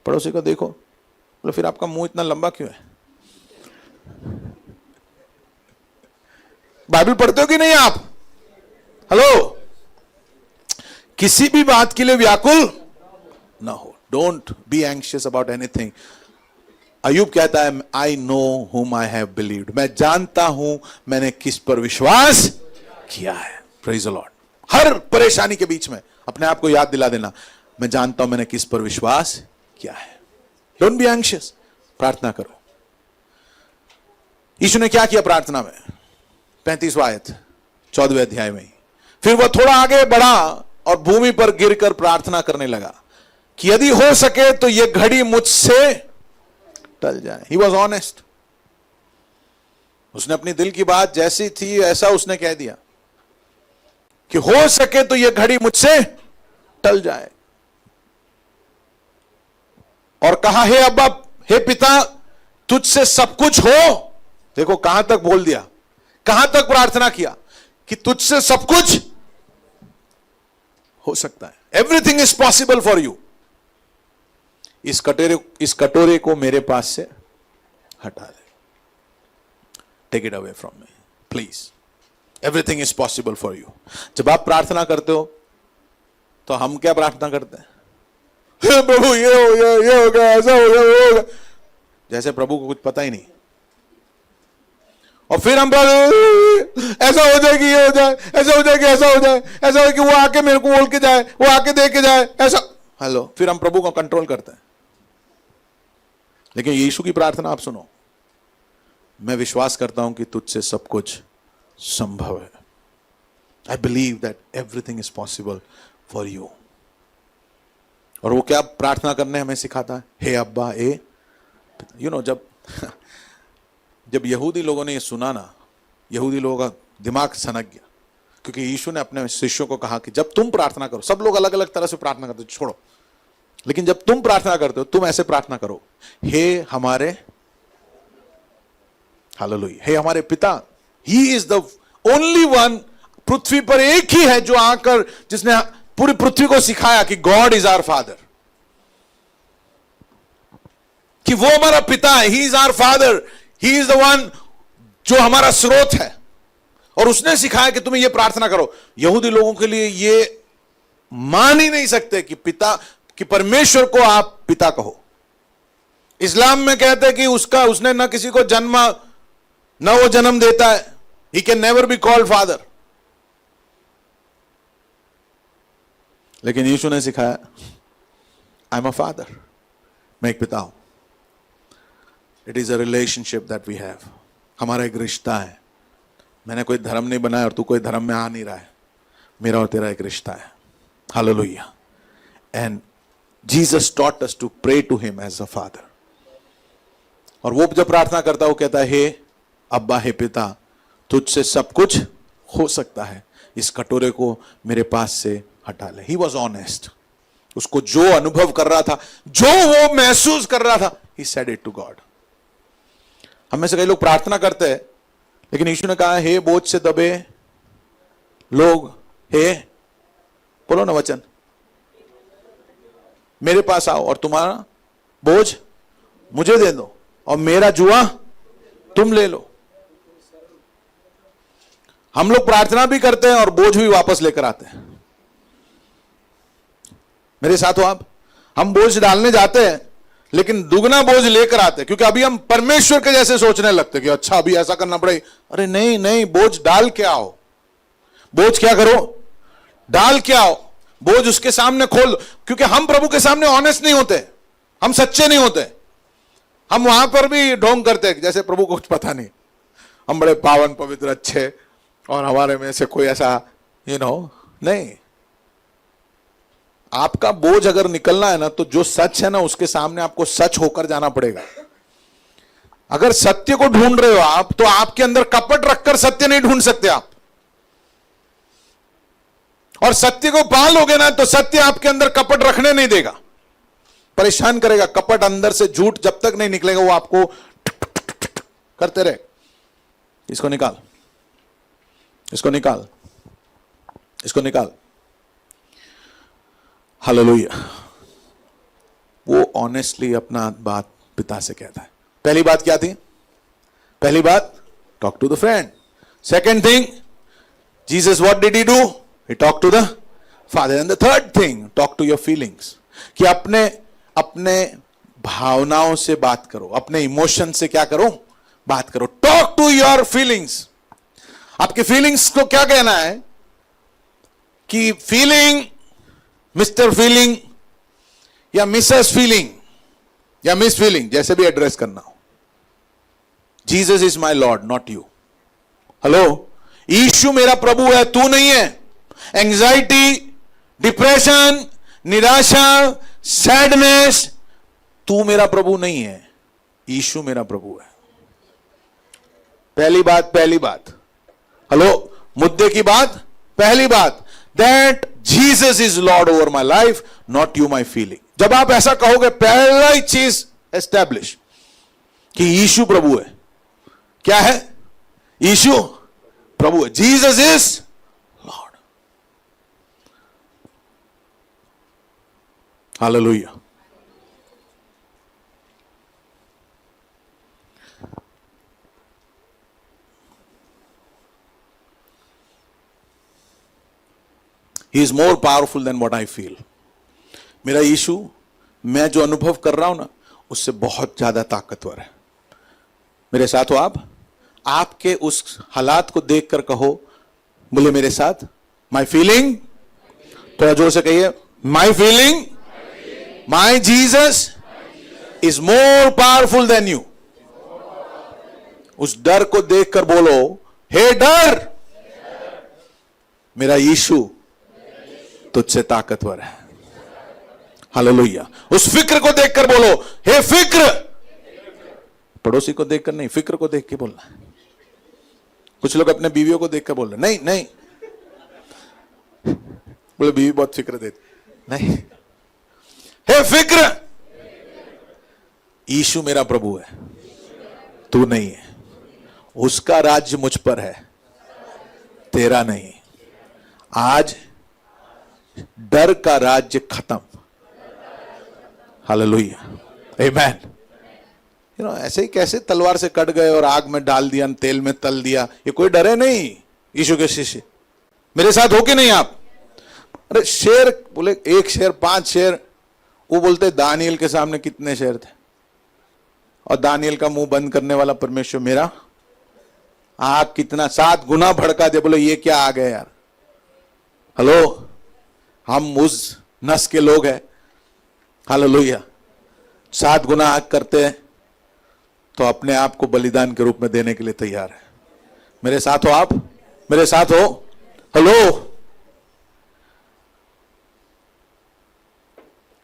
पड़ोसी को देखो, बोलो फिर आपका मुंह इतना लंबा क्यों है? बाइबल पढ़ते हो कि नहीं आप? हेलो, किसी भी बात के लिए व्याकुल ना हो। Don't be anxious about anything. अय्यूब कहता है आई नो हुम आई हैव बिलीव्ड, मैं जानता हूं मैंने किस पर विश्वास किया है। Praise the Lord. हर परेशानी के बीच में अपने आप को याद दिला देना, मैं जानता हूं मैंने किस पर विश्वास किया है। Don't be anxious. प्रार्थना करो। यीशु ने क्या किया प्रार्थना में? 35वां आयत 14वें अध्याय में। फिर वह थोड़ा आगे बढ़ा और भूमि पर गिरकर प्रार्थना करने लगा कि यदि हो सके तो यह घड़ी मुझसे टल जाए। He was honest. उसने अपनी दिल की बात जैसी थी ऐसा उसने कह दिया कि हो सके तो यह घड़ी मुझसे टल जाए, और कहा हे अब्बा, हे पिता, तुझसे सब कुछ हो। देखो कहां तक बोल दिया, कहां तक प्रार्थना किया कि तुझसे सब कुछ हो सकता है। Everything is possible for you. इस कटोरे को मेरे पास से हटा ले, take it away from me please. Everything is possible for you. जब आप प्रार्थना करते हो तो हम क्या प्रार्थना करते हैं? प्रभु ये हो गया, ये हो गया, ऐसा हो गया, वो हो गया, जैसे प्रभु को कुछ पता ही नहीं। और फिर हम ऐसा हो जाए कि ये हो जाए, ऐसा हो जाए कि ऐसा हो जाए, ऐसा हो कि वो आके मेरे को बोल के जाए, वो आके दे के जाए, ऐसा। हेलो, फिर हम प्रभु को कंट्रोल करते हैं। लेकिन यीशु की प्रार्थना आप सुनो, मैं विश्वास करता हूं कि तुझसे सब कुछ संभव है। I believe that everything is possible for you. और वो क्या प्रार्थना करने हमें सिखाता है? हे अब्बा, जब यहूदी लोगों ने ये सुना ना, यहूदी लोगों का दिमाग सनक गया, क्योंकि यीशु ने अपने शिष्यों को कहा कि जब तुम प्रार्थना करो, सब लोग अलग अलग तरह से प्रार्थना करते, छोड़ो, लेकिन जब तुम प्रार्थना करते हो तुम ऐसे प्रार्थना करो, हे हमारे, हालेलुया, हे हमारे पिता। He is the only one, पृथ्वी पर एक ही है जो आकर, जिसने पूरी पृथ्वी को सिखाया कि गॉड इज आवर फादर, कि वो हमारा पिता है। He is our father, he is the one जो हमारा स्रोत है, और उसने सिखाया कि तुम्हें यह प्रार्थना करो। यहूदी लोगों के लिए ये मान ही नहीं सकते कि पिता, कि परमेश्वर को आप पिता कहो। इस्लाम में कहते हैं कि उसने न किसी को जन्म, न वो जन्म देता है, he can never be called father. लेकिन यीशु ने सिखाया आई एम अ फादर, मैं एक पिता हूं। It is a relationship that we have. हमारा एक रिश्ता है। मैंने कोई धर्म नहीं बनाया और तू कोई धर्म में आ नहीं रहा है, मेरा और तेरा एक रिश्ता है। Hallelujah. And Jesus taught us to pray to him as a father. और वो जब प्रार्थना करता है वो कहता है हे अब्बा, हे पिता, तुझसे सब कुछ हो सकता है, इस कटोरे को मेरे पास से हटा ले। He was honest. उसको जो अनुभव कर रहा था, जो वो महसूस कर रहा था, he said it to God. हम में से कई लोग प्रार्थना करते हैं, लेकिन यीशु ने कहा हे बोझ से दबे लोग, हे, बोलो ना वचन, मेरे पास आओ और तुम्हारा बोझ मुझे दे दो और मेरा जुआ तुम ले लो। हम लोग प्रार्थना भी करते हैं और बोझ भी वापस लेकर आते हैं। मेरे साथ हो आप? हम बोझ डालने जाते हैं लेकिन दुगना बोझ लेकर आते हैं, क्योंकि अभी हम परमेश्वर के जैसे सोचने लगते कि अच्छा अभी ऐसा करना पड़े। अरे नहीं नहीं, बोझ डाल के आओ। बोझ क्या करो? डाल के आओ। बोझ उसके सामने खोल दो, क्योंकि हम प्रभु के सामने ऑनेस्ट नहीं होते, हम सच्चे नहीं होते। हम वहां पर भी ढोंग करते हैं जैसे प्रभु को कुछ पता नहीं, हम बड़े पावन पवित्र अच्छे और हमारे में से कोई ऐसा नहीं। आपका बोझ अगर निकलना है ना, तो जो सच है ना उसके सामने आपको सच होकर जाना पड़ेगा। अगर सत्य को ढूंढ रहे हो आप, तो आपके अंदर कपट रखकर सत्य नहीं ढूंढ सकते आप। और सत्य को पालोगे ना, तो सत्य आपके अंदर कपट रखने नहीं देगा, परेशान करेगा। कपट अंदर से झूठ जब तक नहीं निकलेगा वो आपको करते रहे। इसको निकाल, इसको निकाल, इसको निकाल। हालेलुया। वो ऑनेस्टली अपना बात पिता से कहता है। पहली बात क्या थी? पहली बात, talk to the friend. Second thing, Jesus what did he do? He talk to the father. And the third thing, talk to your feelings, कि अपने अपने भावनाओं से बात करो, अपने इमोशन से क्या करो? बात करो। Talk to your feelings. आपके फीलिंग्स को क्या कहना है कि फीलिंग, मिस्टर फीलिंग या मिसेस फीलिंग या मिस फीलिंग, जैसे भी एड्रेस करना हो, Jesus is my lord not you. Hello, यीशु मेरा प्रभु है, तू नहीं है। एंजाइटी, डिप्रेशन, निराशा, सैडनेस, तू मेरा प्रभु नहीं है, यीशु मेरा प्रभु है। पहली बात, पहली बात। हेलो, मुद्दे की बात, पहली बात, that Jesus is Lord over my life, not you my feeling. जब आप ऐसा कहोगे, पहला ही चीज एस्टैब्लिश कि यीशु प्रभु है। क्या है? यीशु प्रभु है। Jesus is Lord. Hallelujah. He is more powerful than what I feel. मेरा यीशु, मैं जो अनुभव कर रहा हूं ना, उससे बहुत ज्यादा ताकतवर है। मेरे साथ हो आप? आपके उस हालात को देखकर कहो, बोले मेरे साथ, माई फीलिंग, थोड़ा जोर से कहिए, my feeling, my Jesus is more powerful than you. उस डर को देखकर बोलो, हे डर, मेरा यीशु तुझसे ताकतवर है। हालेलुया। उस फिक्र को देखकर बोलो, हे फिक्र, पड़ोसी को देखकर नहीं, फिक्र को देख के बोलना है। कुछ लोग अपने बीवियों को देखकर बोल रहे, नहीं नहीं, बोले बीवी बहुत फिक्र देती, नहीं। हे फिक्र, यीशु मेरा प्रभु है, तू नहीं है। उसका राज्य मुझ पर है, तेरा नहीं। आज डर का राज्य खत्म। हालेलुया, आमेन। ऐसे ही कैसे तलवार से कट गए और आग में डाल दिया, तेल में तल दिया, ये कोई डर है नहीं। यीशु के शिष्य, मेरे साथ हो कि नहीं आप? अरे शेर, बोले एक शेर, 5 शेर। वो बोलते दानियल के सामने कितने शेर थे, और दानियल का मुंह बंद करने वाला परमेश्वर मेरा आग कितना 7 गुना भड़का दे। बोले ये क्या आ गए यार। हेलो, हम उस नस के लोग हैं। हालेलुया। 7 गुना आग करते हैं तो अपने आप को बलिदान के रूप में देने के लिए तैयार है। मेरे साथ हो आप? मेरे साथ हो? Hello,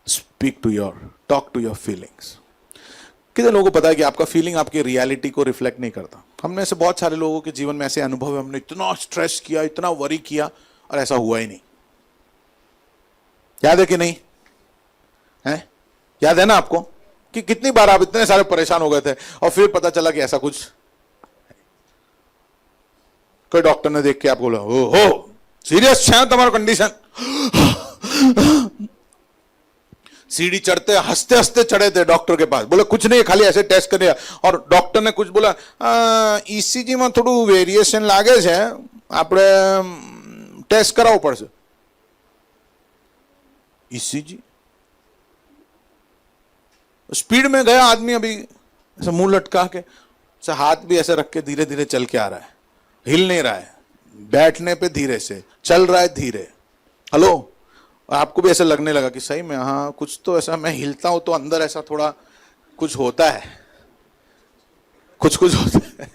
speak to your, talk to your feelings. कितने लोगों को पता है कि आपका फीलिंग आपकी रियलिटी को रिफ्लेक्ट नहीं करता? हमने से बहुत सारे लोगों के जीवन में ऐसे अनुभव है, हमने इतना स्ट्रेस किया, इतना वरी किया, और ऐसा हुआ ही नहीं। याद है कि नहीं है? याद है ना आपको कि कितनी बार आप इतने सारे परेशान हो गए थे और फिर पता चला कि ऐसा कुछ, कोई डॉक्टर ने देख के आपको बोला, हो सीरियस है तुम्हारा कंडीशन। सीढ़ी चढ़ते हंसते हंसते चढ़े थे डॉक्टर के पास, बोले कुछ नहीं, खाली ऐसे टेस्ट करे। और डॉक्टर ने कुछ बोला, ईसीजी में थोड़ू वेरिएशन लागे छे, आपणे टेस्ट करावो पड़शे। ईसीजी। स्पीड में गया आदमी, अभी ऐसा मुंह लटका के, ऐसा हाथ भी ऐसे रख के धीरे धीरे चल के आ रहा है, हिल नहीं रहा है, बैठने पे धीरे से, चल रहा है धीरे। हेलो, और आपको भी ऐसा लगने लगा कि सही में हाँ कुछ तो ऐसा, मैं हिलता हूं तो अंदर ऐसा थोड़ा कुछ होता है, कुछ होता है।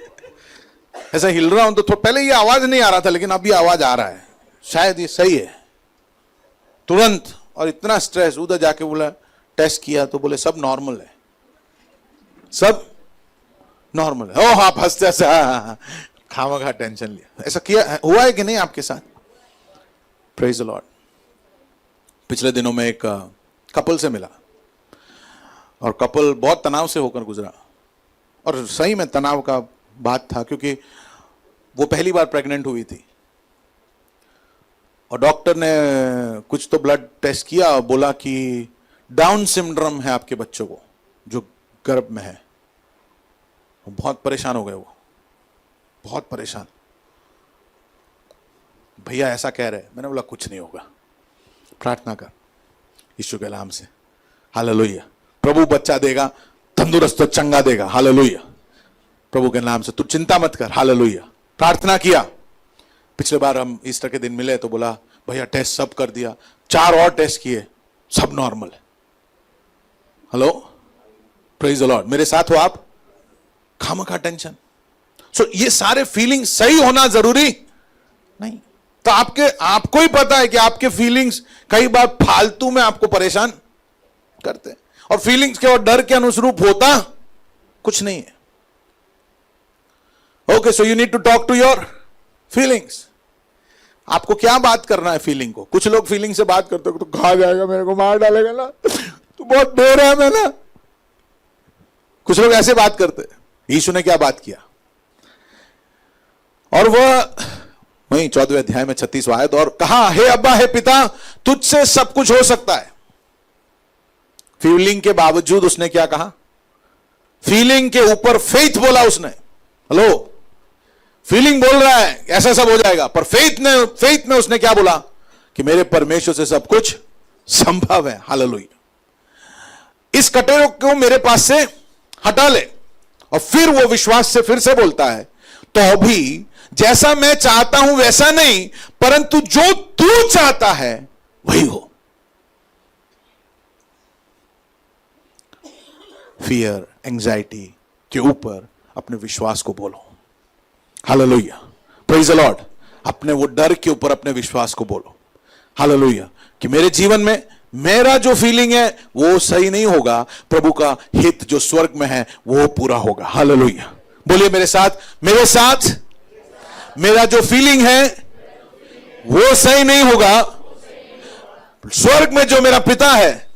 ऐसा हिल रहा हूं तो पहले ये आवाज नहीं आ रहा था, लेकिन अभी आवाज आ रहा है, शायद ये सही है। तुरंत, और इतना स्ट्रेस, उधर जाके बोला, टेस्ट किया तो बोले सब नॉर्मल है, सब नॉर्मल है। ओह आप हंसते हंसते, खामखा टेंशन लिया। ऐसा किया हुआ है कि नहीं आपके साथ? Praise the Lord. पिछले दिनों में एक कपल से मिला, और कपल बहुत तनाव से होकर गुजरा, और सही में तनाव का बात था, क्योंकि वो पहली बार प्रेग्नेंट हुई थी, और डॉक्टर ने कुछ तो ब्लड टेस्ट किया और बोला कि डाउन सिंड्रोम है आपके बच्चों को, जो गर्भ में है। बहुत परेशान हो गए वो, बहुत परेशान। भैया ऐसा कह रहे, मैंने बोला कुछ नहीं होगा, प्रार्थना कर यीशु के नाम से, हालेलुया। प्रभु बच्चा देगा, तंदुरुस्त और चंगा देगा, हालेलुया, प्रभु के नाम से, तू चिंता मत कर, हालेलुया। प्रार्थना किया। पिछले बार हम ईस्टर के दिन मिले तो बोला भैया टेस्ट सब कर दिया, 4 और टेस्ट किए, सब नॉर्मल है। Hello, praise the Lord. मेरे साथ हो आप? खामखा टेंशन। सो ये सारे फीलिंग्स सही होना जरूरी नहीं। तो आपको ही पता है कि आपके फीलिंग्स कई बार फालतू में आपको परेशान करते हैं, और फीलिंग्स के और डर के अनुरूप होता कुछ नहीं है। Okay, so you need to talk to your feelings. आपको क्या बात करना है फीलिंग को? कुछ लोग फीलिंग से बात करते हो तो खा जाएगा, मेरे को मार डालेगा ना, तू बहुत डर है मैं ना। कुछ लोग ऐसे बात करते हैं। यीशु ने क्या बात किया? और वह वहीं 14वें अध्याय में 36वां आयत, और कहा हे अब्बा हे पिता, तुझसे सब कुछ हो सकता है। फीलिंग के बावजूद उसने क्या कहा? फीलिंग के ऊपर फेथ बोला उसने। हेलो, फीलिंग बोल रहा है ऐसा सब हो जाएगा, पर फेथ में उसने क्या बोला? कि मेरे परमेश्वर से सब कुछ संभव है, हालेलुया। इस कटोरे को मेरे पास से हटा ले। और फिर वो विश्वास से फिर से बोलता है, तो अभी जैसा मैं चाहता हूं वैसा नहीं, परंतु जो तू चाहता है वही हो। फियर, एंजाइटी के ऊपर अपने विश्वास को बोलो, हालेलुया, प्रेज द लॉर्ड। अपने वो डर के ऊपर अपने विश्वास को बोलो, हालेलुया, कि मेरे जीवन में मेरा जो फीलिंग है वो सही नहीं होगा, प्रभु का हित जो स्वर्ग में है वो पूरा होगा, हालेलुया। बोलिए मेरे साथ, मेरा जो फीलिंग है वो सही नहीं होगा, स्वर्ग में जो मेरा पिता है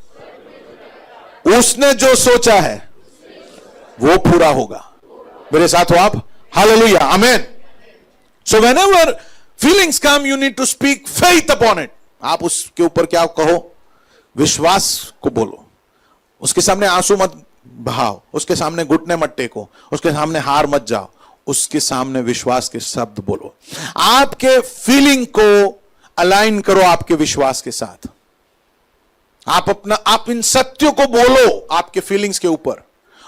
उसने जो सोचा है वो पूरा होगा। मेरे साथ हो आप? Hallelujah, amen. So whenever feelings come, you need to speak faith upon it. आप उसके ऊपर क्या कहो? विश्वास को बोलो। उसके सामने आंसू मत बहाओ, उसके सामने घुटने मत टेको, उसके सामने हार मत जाओ, उसके सामने विश्वास के शब्द बोलो। आपके फीलिंग को अलाइन करो आपके विश्वास के साथ। आप इन सत्यों को बोलो आपके फीलिंग्स के ऊपर,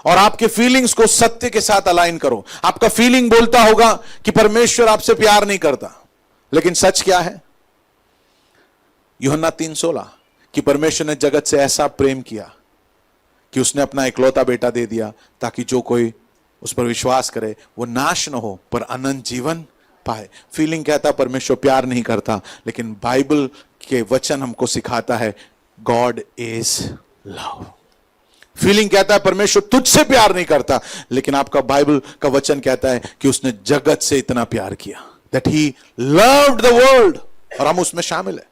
और आपके फीलिंग्स को सत्य के साथ अलाइन करो। आपका फीलिंग बोलता होगा कि परमेश्वर आपसे प्यार नहीं करता, लेकिन सच क्या है? यूहन्ना 3:16 कि परमेश्वर ने जगत से ऐसा प्रेम किया कि उसने अपना इकलौता बेटा दे दिया, ताकि जो कोई उस पर विश्वास करे वो नाश न हो पर अनंत जीवन पाए। फीलिंग कहता है परमेश्वर प्यार नहीं करता, लेकिन बाइबल के वचन हमको सिखाता है गॉड इज लव। फीलिंग कहता है परमेश्वर तुझसे प्यार नहीं करता, लेकिन आपका बाइबल का वचन कहता है कि उसने जगत से इतना प्यार किया, that he loved the world, और हम उसमें शामिल है।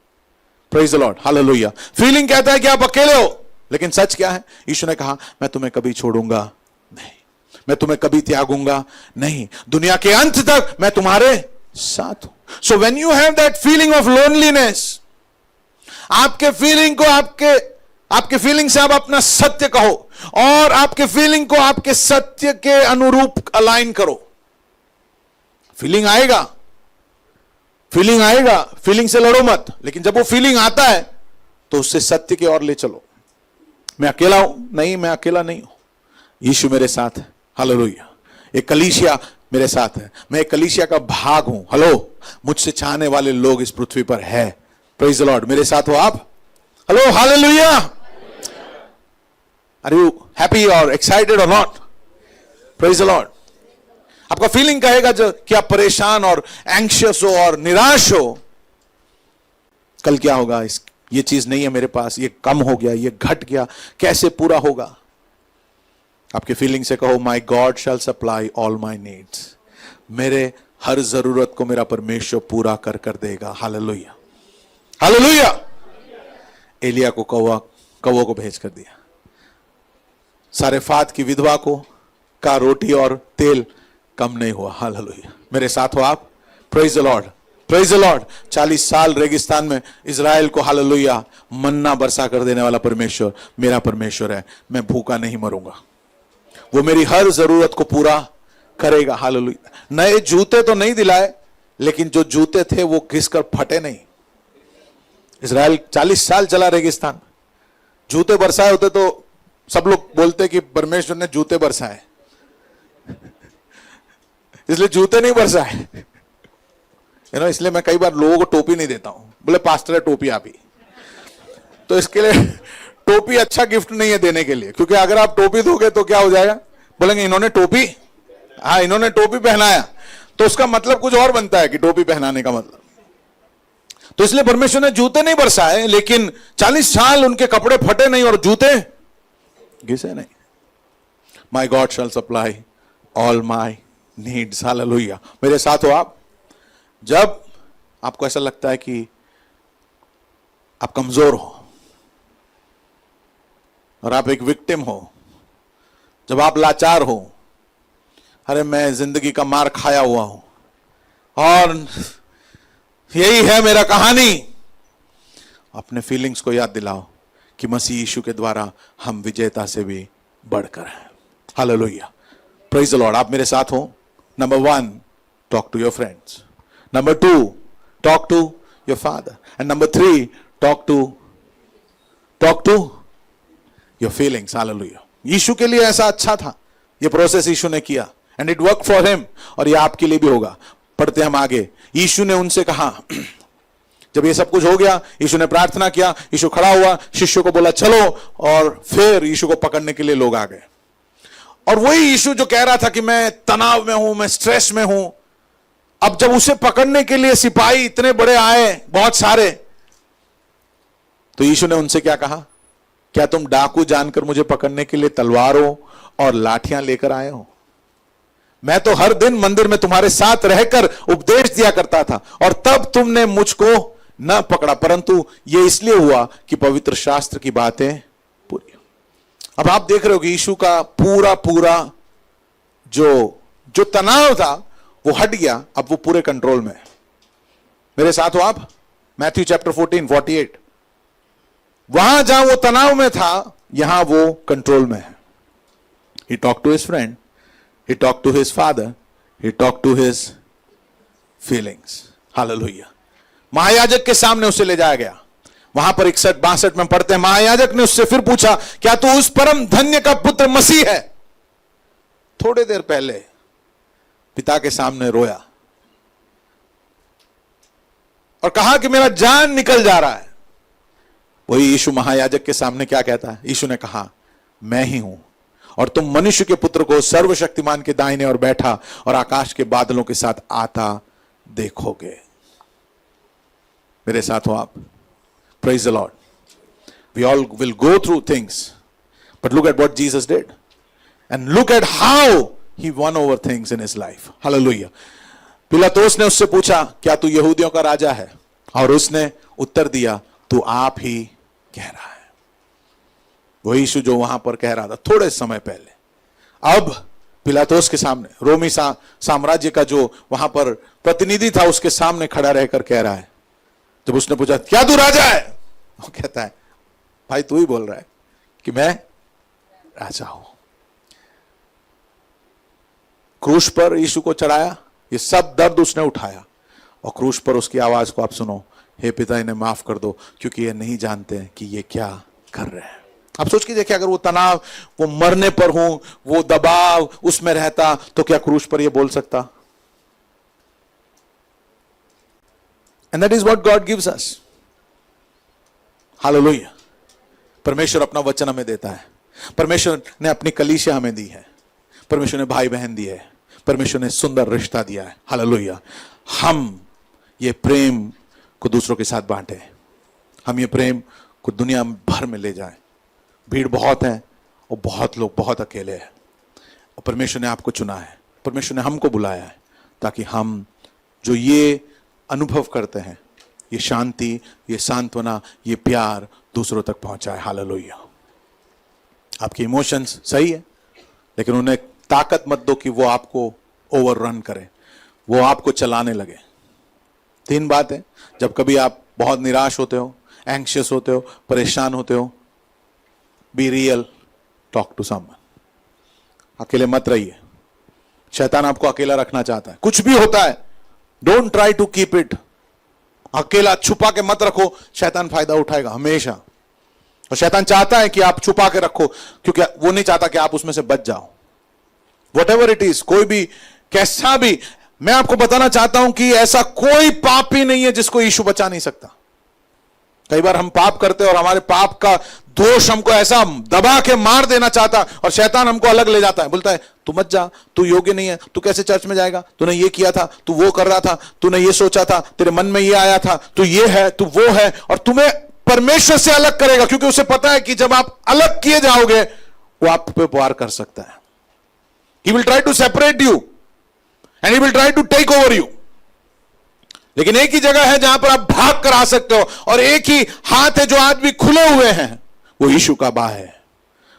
Praise the Lord, hallelujah. Feeling कहता है कि आप अकेले हो, लेकिन सच क्या है? यीशु ने कहा मैं तुम्हें कभी छोड़ूंगा नहीं, मैं तुम्हें कभी त्यागूंगा नहीं, दुनिया के अंत तक मैं तुम्हारे साथ हूं। So when you have that feeling of loneliness, आपके फीलिंग को आपके फीलिंग से आप अपना सत्य कहो, और आपके फीलिंग को आपके सत्य के अनुरूप अलाइन करो। फीलिंग आएगा, फीलिंग से लड़ो मत, लेकिन जब वो फीलिंग आता है तो उससे सत्य की ओर ले चलो। मैं अकेला हूं? नहीं, मैं अकेला नहीं हूं, यीशु मेरे साथ है। हालेलुया। एक कलीसिया मेरे साथ है, मैं एक कलीसिया का भाग हूं। हेलो, मुझसे चाहने वाले लोग इस पृथ्वी पर है। Praise the Lord. मेरे साथ हो आप? Hello, hallelujah. Are you happy और एक्साइटेड और नॉट? Praise the Lord. आपका फीलिंग कहेगा जो कि आप परेशान और एंग्शियस हो और निराश हो। कल क्या होगा? ये चीज नहीं है मेरे पास, ये कम हो गया, ये घट गया, कैसे पूरा होगा? आपके फीलिंग से कहो, my God shall supply all my needs. मेरे हर जरूरत को मेरा परमेश्वर पूरा कर कर देगा। Hallelujah, hallelujah. एलिया को कौवों को भेज कर दिया। सारेफात की विधवा को का रोटी और तेल कम नहीं हुआ। हालेलुया। मेरे साथ हो आप? Praise the Lord, praise the Lord. 40 साल रेगिस्तान में इजराइल को हालेलुया मन्ना बरसा कर देने वाला परमेश्वर मेरा परमेश्वर है। मैं भूखा नहीं मरूंगा, वो मेरी हर जरूरत को पूरा करेगा। हालेलुया। नए जूते तो नहीं दिलाए, लेकिन जो जूते थे वो घिसकर फटे नहीं। इजराइल 40 साल चला रेगिस्तान, जूते बरसाए होते तो सब लोग बोलते कि परमेश्वर ने जूते बरसाए, इसलिए जूते नहीं बरसाए। इसलिए मैं कई बार लोगों को टोपी नहीं देता हूं। बोले पास्टर है टोपी आप ही, तो इसके लिए टोपी अच्छा गिफ्ट नहीं है देने के लिए, क्योंकि अगर आप टोपी दोगे तो क्या हो जाएगा? बोलेंगे इन्होंने टोपी, हाँ इन्होंने टोपी पहनाया, तो उसका मतलब कुछ और बनता है कि टोपी पहनाने का मतलब। तो इसलिए परमेश्वर ने जूते नहीं बरसाए, लेकिन 40 साल उनके कपड़े फटे नहीं और जूते घिसे नहीं। My God shall supply all my needs. Hallelujah. मेरे साथ हो आप? जब आपको ऐसा लगता है कि आप कमजोर हो और आप एक विक्टिम हो, जब आप लाचार हो, अरे मैं जिंदगी का मार खाया हुआ हूं और यही है मेरा कहानी, अपने फीलिंग्स को याद दिलाओ कि मसीह यीशु के द्वारा हम विजेता से भी बढ़कर हैं। Hallelujah, praise the lord. आप मेरे साथ हो? Number 1, talk to your friends. Number 2, talk to your father. And number 3, talk to your feelings. Hallelujah. यीशु के लिए ऐसा अच्छा था, ये प्रोसेस यीशु ने किया, and it work for him, और ये आपके लिए भी होगा। पढ़ते हम आगे। यीशु ने उनसे कहा, जब ये सब कुछ हो गया, यीशु ने प्रार्थना किया, यीशु खड़ा हुआ, शिष्यों को बोला चलो, और फिर यीशु को पकड़ने के लिए लोग आ गए। और वही यीशु जो कह रहा था कि मैं तनाव में हूं, मैं स्ट्रेस में हूं, अब जब उसे पकड़ने के लिए सिपाही इतने बड़े आए, बहुत सारे, तो यीशु ने उनसे क्या कहा? क्या तुम डाकू जानकर मुझे पकड़ने के लिए तलवारों और लाठियां लेकर आए हो? मैं तो हर दिन मंदिर में तुम्हारे साथ रहकर उपदेश दिया करता था, और तब तुमने मुझको न पकड़ा, परंतु यह इसलिए हुआ कि पवित्र शास्त्र की बातें पूरी। अब आप देख रहे हो कि यीशु का पूरा जो तनाव था वो हट गया, अब वो पूरे कंट्रोल में है। मेरे साथ हो आप? Matthew chapter 14, 48। वहां जहां वो तनाव में था, यहां वो कंट्रोल में है। He talk to his friend, he talked to his father, he talked to his feelings. Hallelujah. महायाजक के सामने उसे ले जाया गया। वहां पर 61-62 में पढ़ते हैं, महायाजक ने उससे फिर पूछा, क्या तू उस परम धन्य का पुत्र मसीह है? थोड़ी देर पहले पिता के सामने रोया और कहा कि मेरा जान निकल जा रहा है। वही यीशु महायाजक के सामने क्या कहता है? यीशु ने कहा, मैं ही हूं, और तुम मनुष्य के पुत्र को सर्वशक्तिमान के दाहिने और बैठा और आकाश के बादलों के साथ आता देखोगे। मेरे साथ हो आप? Praise the Lord. We all will go through things, but look at what Jesus did and look at how he won over things in his life. Hallelujah. पिलातुस ने उससे पूछा, क्या तू यहूदियों का राजा है? और उसने उत्तर दिया, तू आप ही कह रहा है। वही यीशु जो वहां पर कह रहा था थोड़े समय पहले, अब पिलातुस के सामने, रोमी साम्राज्य का जो वहां पर प्रतिनिधि था, उसके सामने खड़ा रहकर कह रहा है। जब उसने पूछा, क्या तू राजा है? वो कहता है, भाई तू ही बोल रहा है कि मैं राजा हूं। क्रूस पर यीशु को चढ़ाया, ये सब दर्द उसने उठाया, और क्रूस पर उसकी आवाज को आप सुनो हे पिता इन्हें माफ कर दो क्योंकि ये नहीं जानते हैं कि ये क्या कर रहे हैं। आप सोच के देखिए, अगर वो तनाव, वो मरने पर हो, वो दबाव उसमें रहता, तो क्या क्रूस पर ये बोल सकता? And that is what God gives us. Hallelujah. परमेश्वर अपना वचन हमें देता है, परमेश्वर ने अपनी कलीसिया हमें दी है, परमेश्वर ने भाई बहन दिए है, परमेश्वर ने सुंदर रिश्ता दिया है। हालेलुया। हम ये प्रेम को दूसरों के साथ बांटे, हम ये प्रेम को दुनिया भर में ले जाएं। भीड़ बहुत है और बहुत लोग बहुत अकेले हैं, और परमेश्वर ने आपको चुना है, परमेश्वर ने हमको बुलाया है ताकि हम जो ये अनुभव करते हैं, ये शांति, ये सांत्वना, ये प्यार दूसरों तक पहुंचाए। हालेलुया। आपके इमोशंस सही है, लेकिन उन्हें ताकत मत दो कि वो आपको ओवररन करे, वो आपको चलाने लगे। 3 बातें, जब कभी आप बहुत निराश होते हो, एंग्शियस होते हो, परेशान होते हो, be real, talk to someone. अकेले मत रहिए। शैतान आपको अकेला रखना चाहता है, कुछ भी होता है, don't try to keep it. अकेला छुपा के मत रखो, शैतान फायदा उठाएगा हमेशा। और शैतान चाहता है कि आप छुपा के रखो, क्योंकि वो नहीं चाहता कि आप उसमें से बच जाओ। व्हाटएवर इट इज, कोई भी कैसा भी, मैं आपको बताना चाहता हूं कि ऐसा कोई पाप ही नहीं है जिसको यीशु बचा नहीं सकता। कई बार हम पाप करते हैं और हमारे पाप का दोष हमको ऐसा दबा के मार देना चाहता, और शैतान हमको अलग ले जाता है, बोलता है तू मत जा, तू योग्य नहीं है, तू कैसे चर्च में जाएगा, तूने ये किया था, तू वो कर रहा था, तूने ये सोचा था, तेरे मन में ये आया था, तू ये है, तू वो है, और तुम्हें परमेश्वर से अलग करेगा, क्योंकि उसे पता है कि जब आप अलग किए जाओगे वो आप पे वार कर सकता है। He will try to separate you and he will try to take over you. लेकिन एक ही जगह है जहां पर आप भाग कर आ सकते हो, और एक ही हाथ है जो आज भी खुले हुए हैं, वो यीशु का बाह है,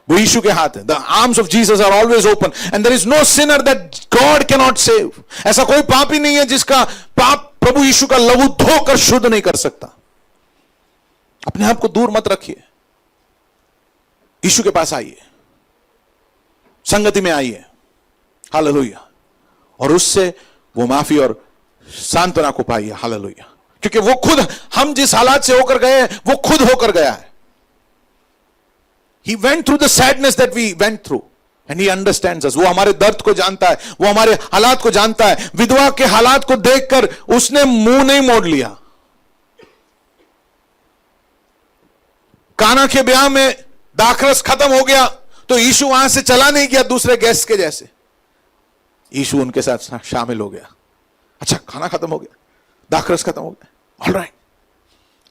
वो यीशु के हाथ है। The arms of Jesus are always open and there is no sinner that God cannot save. ऐसा कोई पाप ही नहीं है जिसका पाप प्रभु यीशु का लहू धोकर शुद्ध नहीं कर सकता। अपने आप को दूर मत रखिए, यीशु के पास आइए, संगति में आइए। हालेलुया। और उससे वो माफी और सांत्वना को पाइए। हालेलुया। क्योंकि वो खुद, हम जिस हालात से होकर गए हैं वो खुद होकर गया है। He went through the sadness that we went through and he understands us. वो हमारे दर्द को जानता है, वो हमारे हालात को जानता है। विधवा के हालात को देखकर उसने मुंह नहीं मोड़ लिया। काना के ब्याह में दाखरस खत्म हो गया तो यीशु वहां से चला नहीं गया दूसरे गेस्ट के जैसे, यीशु उनके साथ शामिल हो गया। अच्छा, खाना खत्म हो गया, दाखरस खत्म हो गया, alright,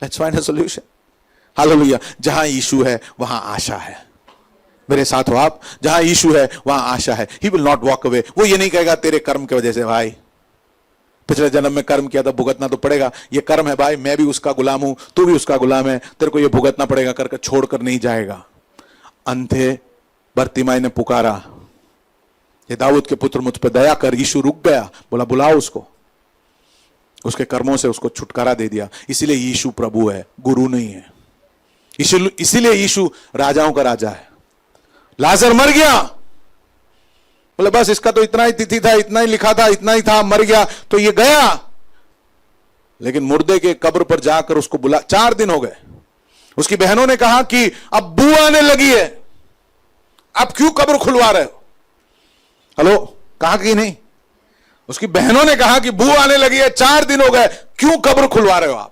let's find a solution. Hallelujah. जहां यीशु है वहां आशा है। मेरे साथ हो आप, जहां यीशु है वहां आशा है। He will not walk away. वो ये नहीं कहेगा तेरे कर्म की वजह से, भाई पिछले जन्म में कर्म किया था, भुगतना तो पड़ेगा, ये कर्म है भाई, मैं भी उसका गुलाम हूं, तू भी उसका गुलाम है, तेरे को ये भुगतना पड़ेगा करके छोड़कर नहीं जाएगा। अंधे बर्तिमाई ने पुकारा, ये दाऊद के पुत्र मुझ पर दया कर। यीशु रुक गया, बोला बुलाओ उसको। उसके कर्मों से उसको छुटकारा दे दिया। इसीलिए यीशु प्रभु है, गुरु नहीं है। इसीलिए यीशु राजाओं का राजा है। लाजर मर गया, बोले बस इसका तो इतना ही तिथि था, इतना ही लिखा था, इतना ही था, मर गया तो ये गया। लेकिन मुर्दे के कब्र पर जाकर उसको बुला, 4 दिन हो गए। उसकी बहनों ने कहा कि अब बू आने लगी है, अब क्यों कब्र खुलवा रहे हो? हेलो, कहा कि नहीं? उसकी बहनों ने कहा कि बू आने लगी है, 4 दिन हो गए, क्यों कब्र खुलवा रहे हो आप?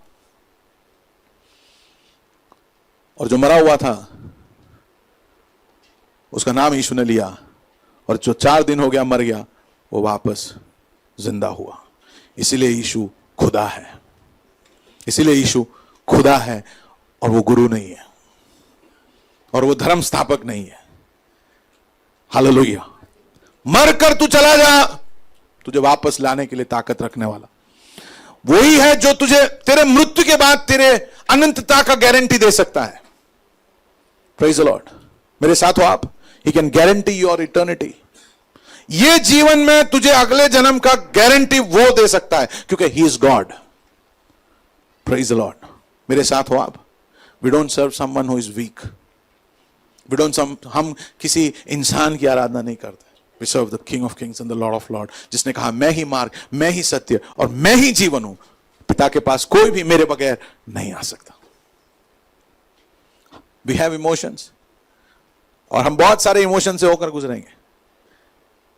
और जो मरा हुआ था उसका नाम यीशु ने लिया, और जो 4 दिन हो गया मर गया वो वापस जिंदा हुआ। इसीलिए यीशु खुदा है, इसीलिए यीशु खुदा है, और वो गुरु नहीं है, और वो धर्म स्थापक नहीं है। हालेलुया। मरकर तू चला जा, तुझे वापस लाने के लिए ताकत रखने वाला वही है जो तुझे तेरे मृत्यु के बाद तेरे अनंतता का गारंटी दे सकता है। Praise the Lord. मेरे साथ हो आप? He can guarantee your eternity. ये जीवन में तुझे अगले जन्म का गारंटी वो दे सकता है, क्योंकि he is God. Praise the Lord. मेरे साथ हो आप? We don't serve someone who is weak. हम किसी इंसान की आराधना नहीं करते। We serve the King of Kings and the Lord of Lords, जिसने कहा मैं ही मार्ग, मैं ही सत्य और मैं ही जीवन हूं। पिता के पास कोई भी मेरे बगैर नहीं आ सकता। वी हैव इमोशंस, और हम बहुत सारे इमोशन से होकर गुजरेंगे,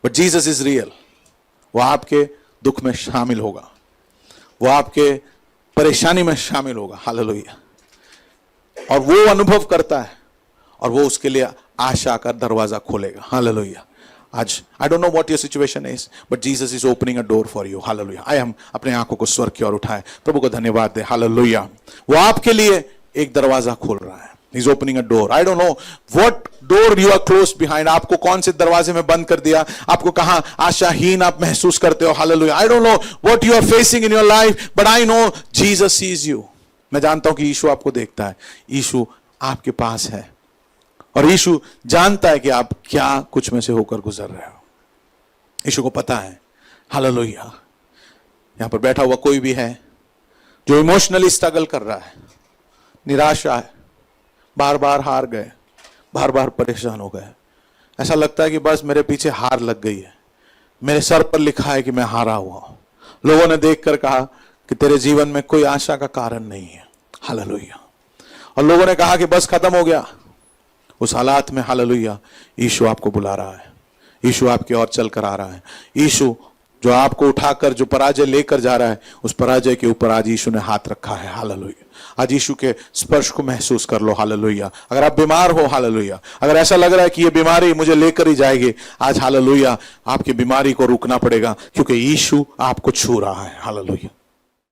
बट जीसस इज रियल। वो आपके दुख में शामिल होगा, वो आपके परेशानी में शामिल होगा। हालेलुया। और वो अनुभव करता है, और वो उसके लिए आशा का दरवाजा खोलेगा। हालेलुया। आज आई don't know what your situation is, but Jesus is opening a door for you. Hallelujah. आए हम अपने आंखों को स्वर्ग की ओर उठाएं, प्रभु को धन्यवाद दें। हालेलुया। वो आपके लिए एक दरवाजा खोल रहा है। He's opening a door. I don't know what door you are closed behind. आपको कौन से दरवाजे में बंद कर दिया, आपको कहां आशाहीन आप महसूस करते हो। Hallelujah. I don't know what you are facing in your life, but I know Jesus sees you. मैं जानता हूं कि यीशु आपको देखता है, यीशु आपके पास है, और यीशु जानता है कि आप क्या कुछ में से होकर गुजर रहे हो। यीशु को पता है। हालेलुया। यहां पर बैठा हुआ कोई भी है जो इमोशनली स्ट्रगल कर रहा है, निराशा है, बार बार हार गए, बार बार परेशान हो गए, ऐसा लगता है कि बस मेरे पीछे हार लग गई है, मेरे सर पर लिखा है कि मैं हारा हुआ हूं। लोगों ने देखकर कहा कि तेरे जीवन में कोई आशा का कारण नहीं है। हालेलुया। और लोगों ने कहा कि बस खत्म हो गया। उस हालात में हालेलुया यीशु आपको बुला रहा है, यीशु आपकी ओर चल कर आ रहा है। यीशु जो आपको उठाकर जो पराजय लेकर जा रहा है, उस पराजय के ऊपर आज यीशु ने हाथ रखा है। हालेलुया। आज यीशु के स्पर्श को महसूस कर लो। हालेलुया। अगर आप बीमार हो, हालेलुया, अगर ऐसा लग रहा है कि ये बीमारी मुझे लेकर ही जाएगी, आज हालेलुया आपकी बीमारी को रुकना पड़ेगा, क्योंकि यीशु आपको छू रहा है। हालेलुया।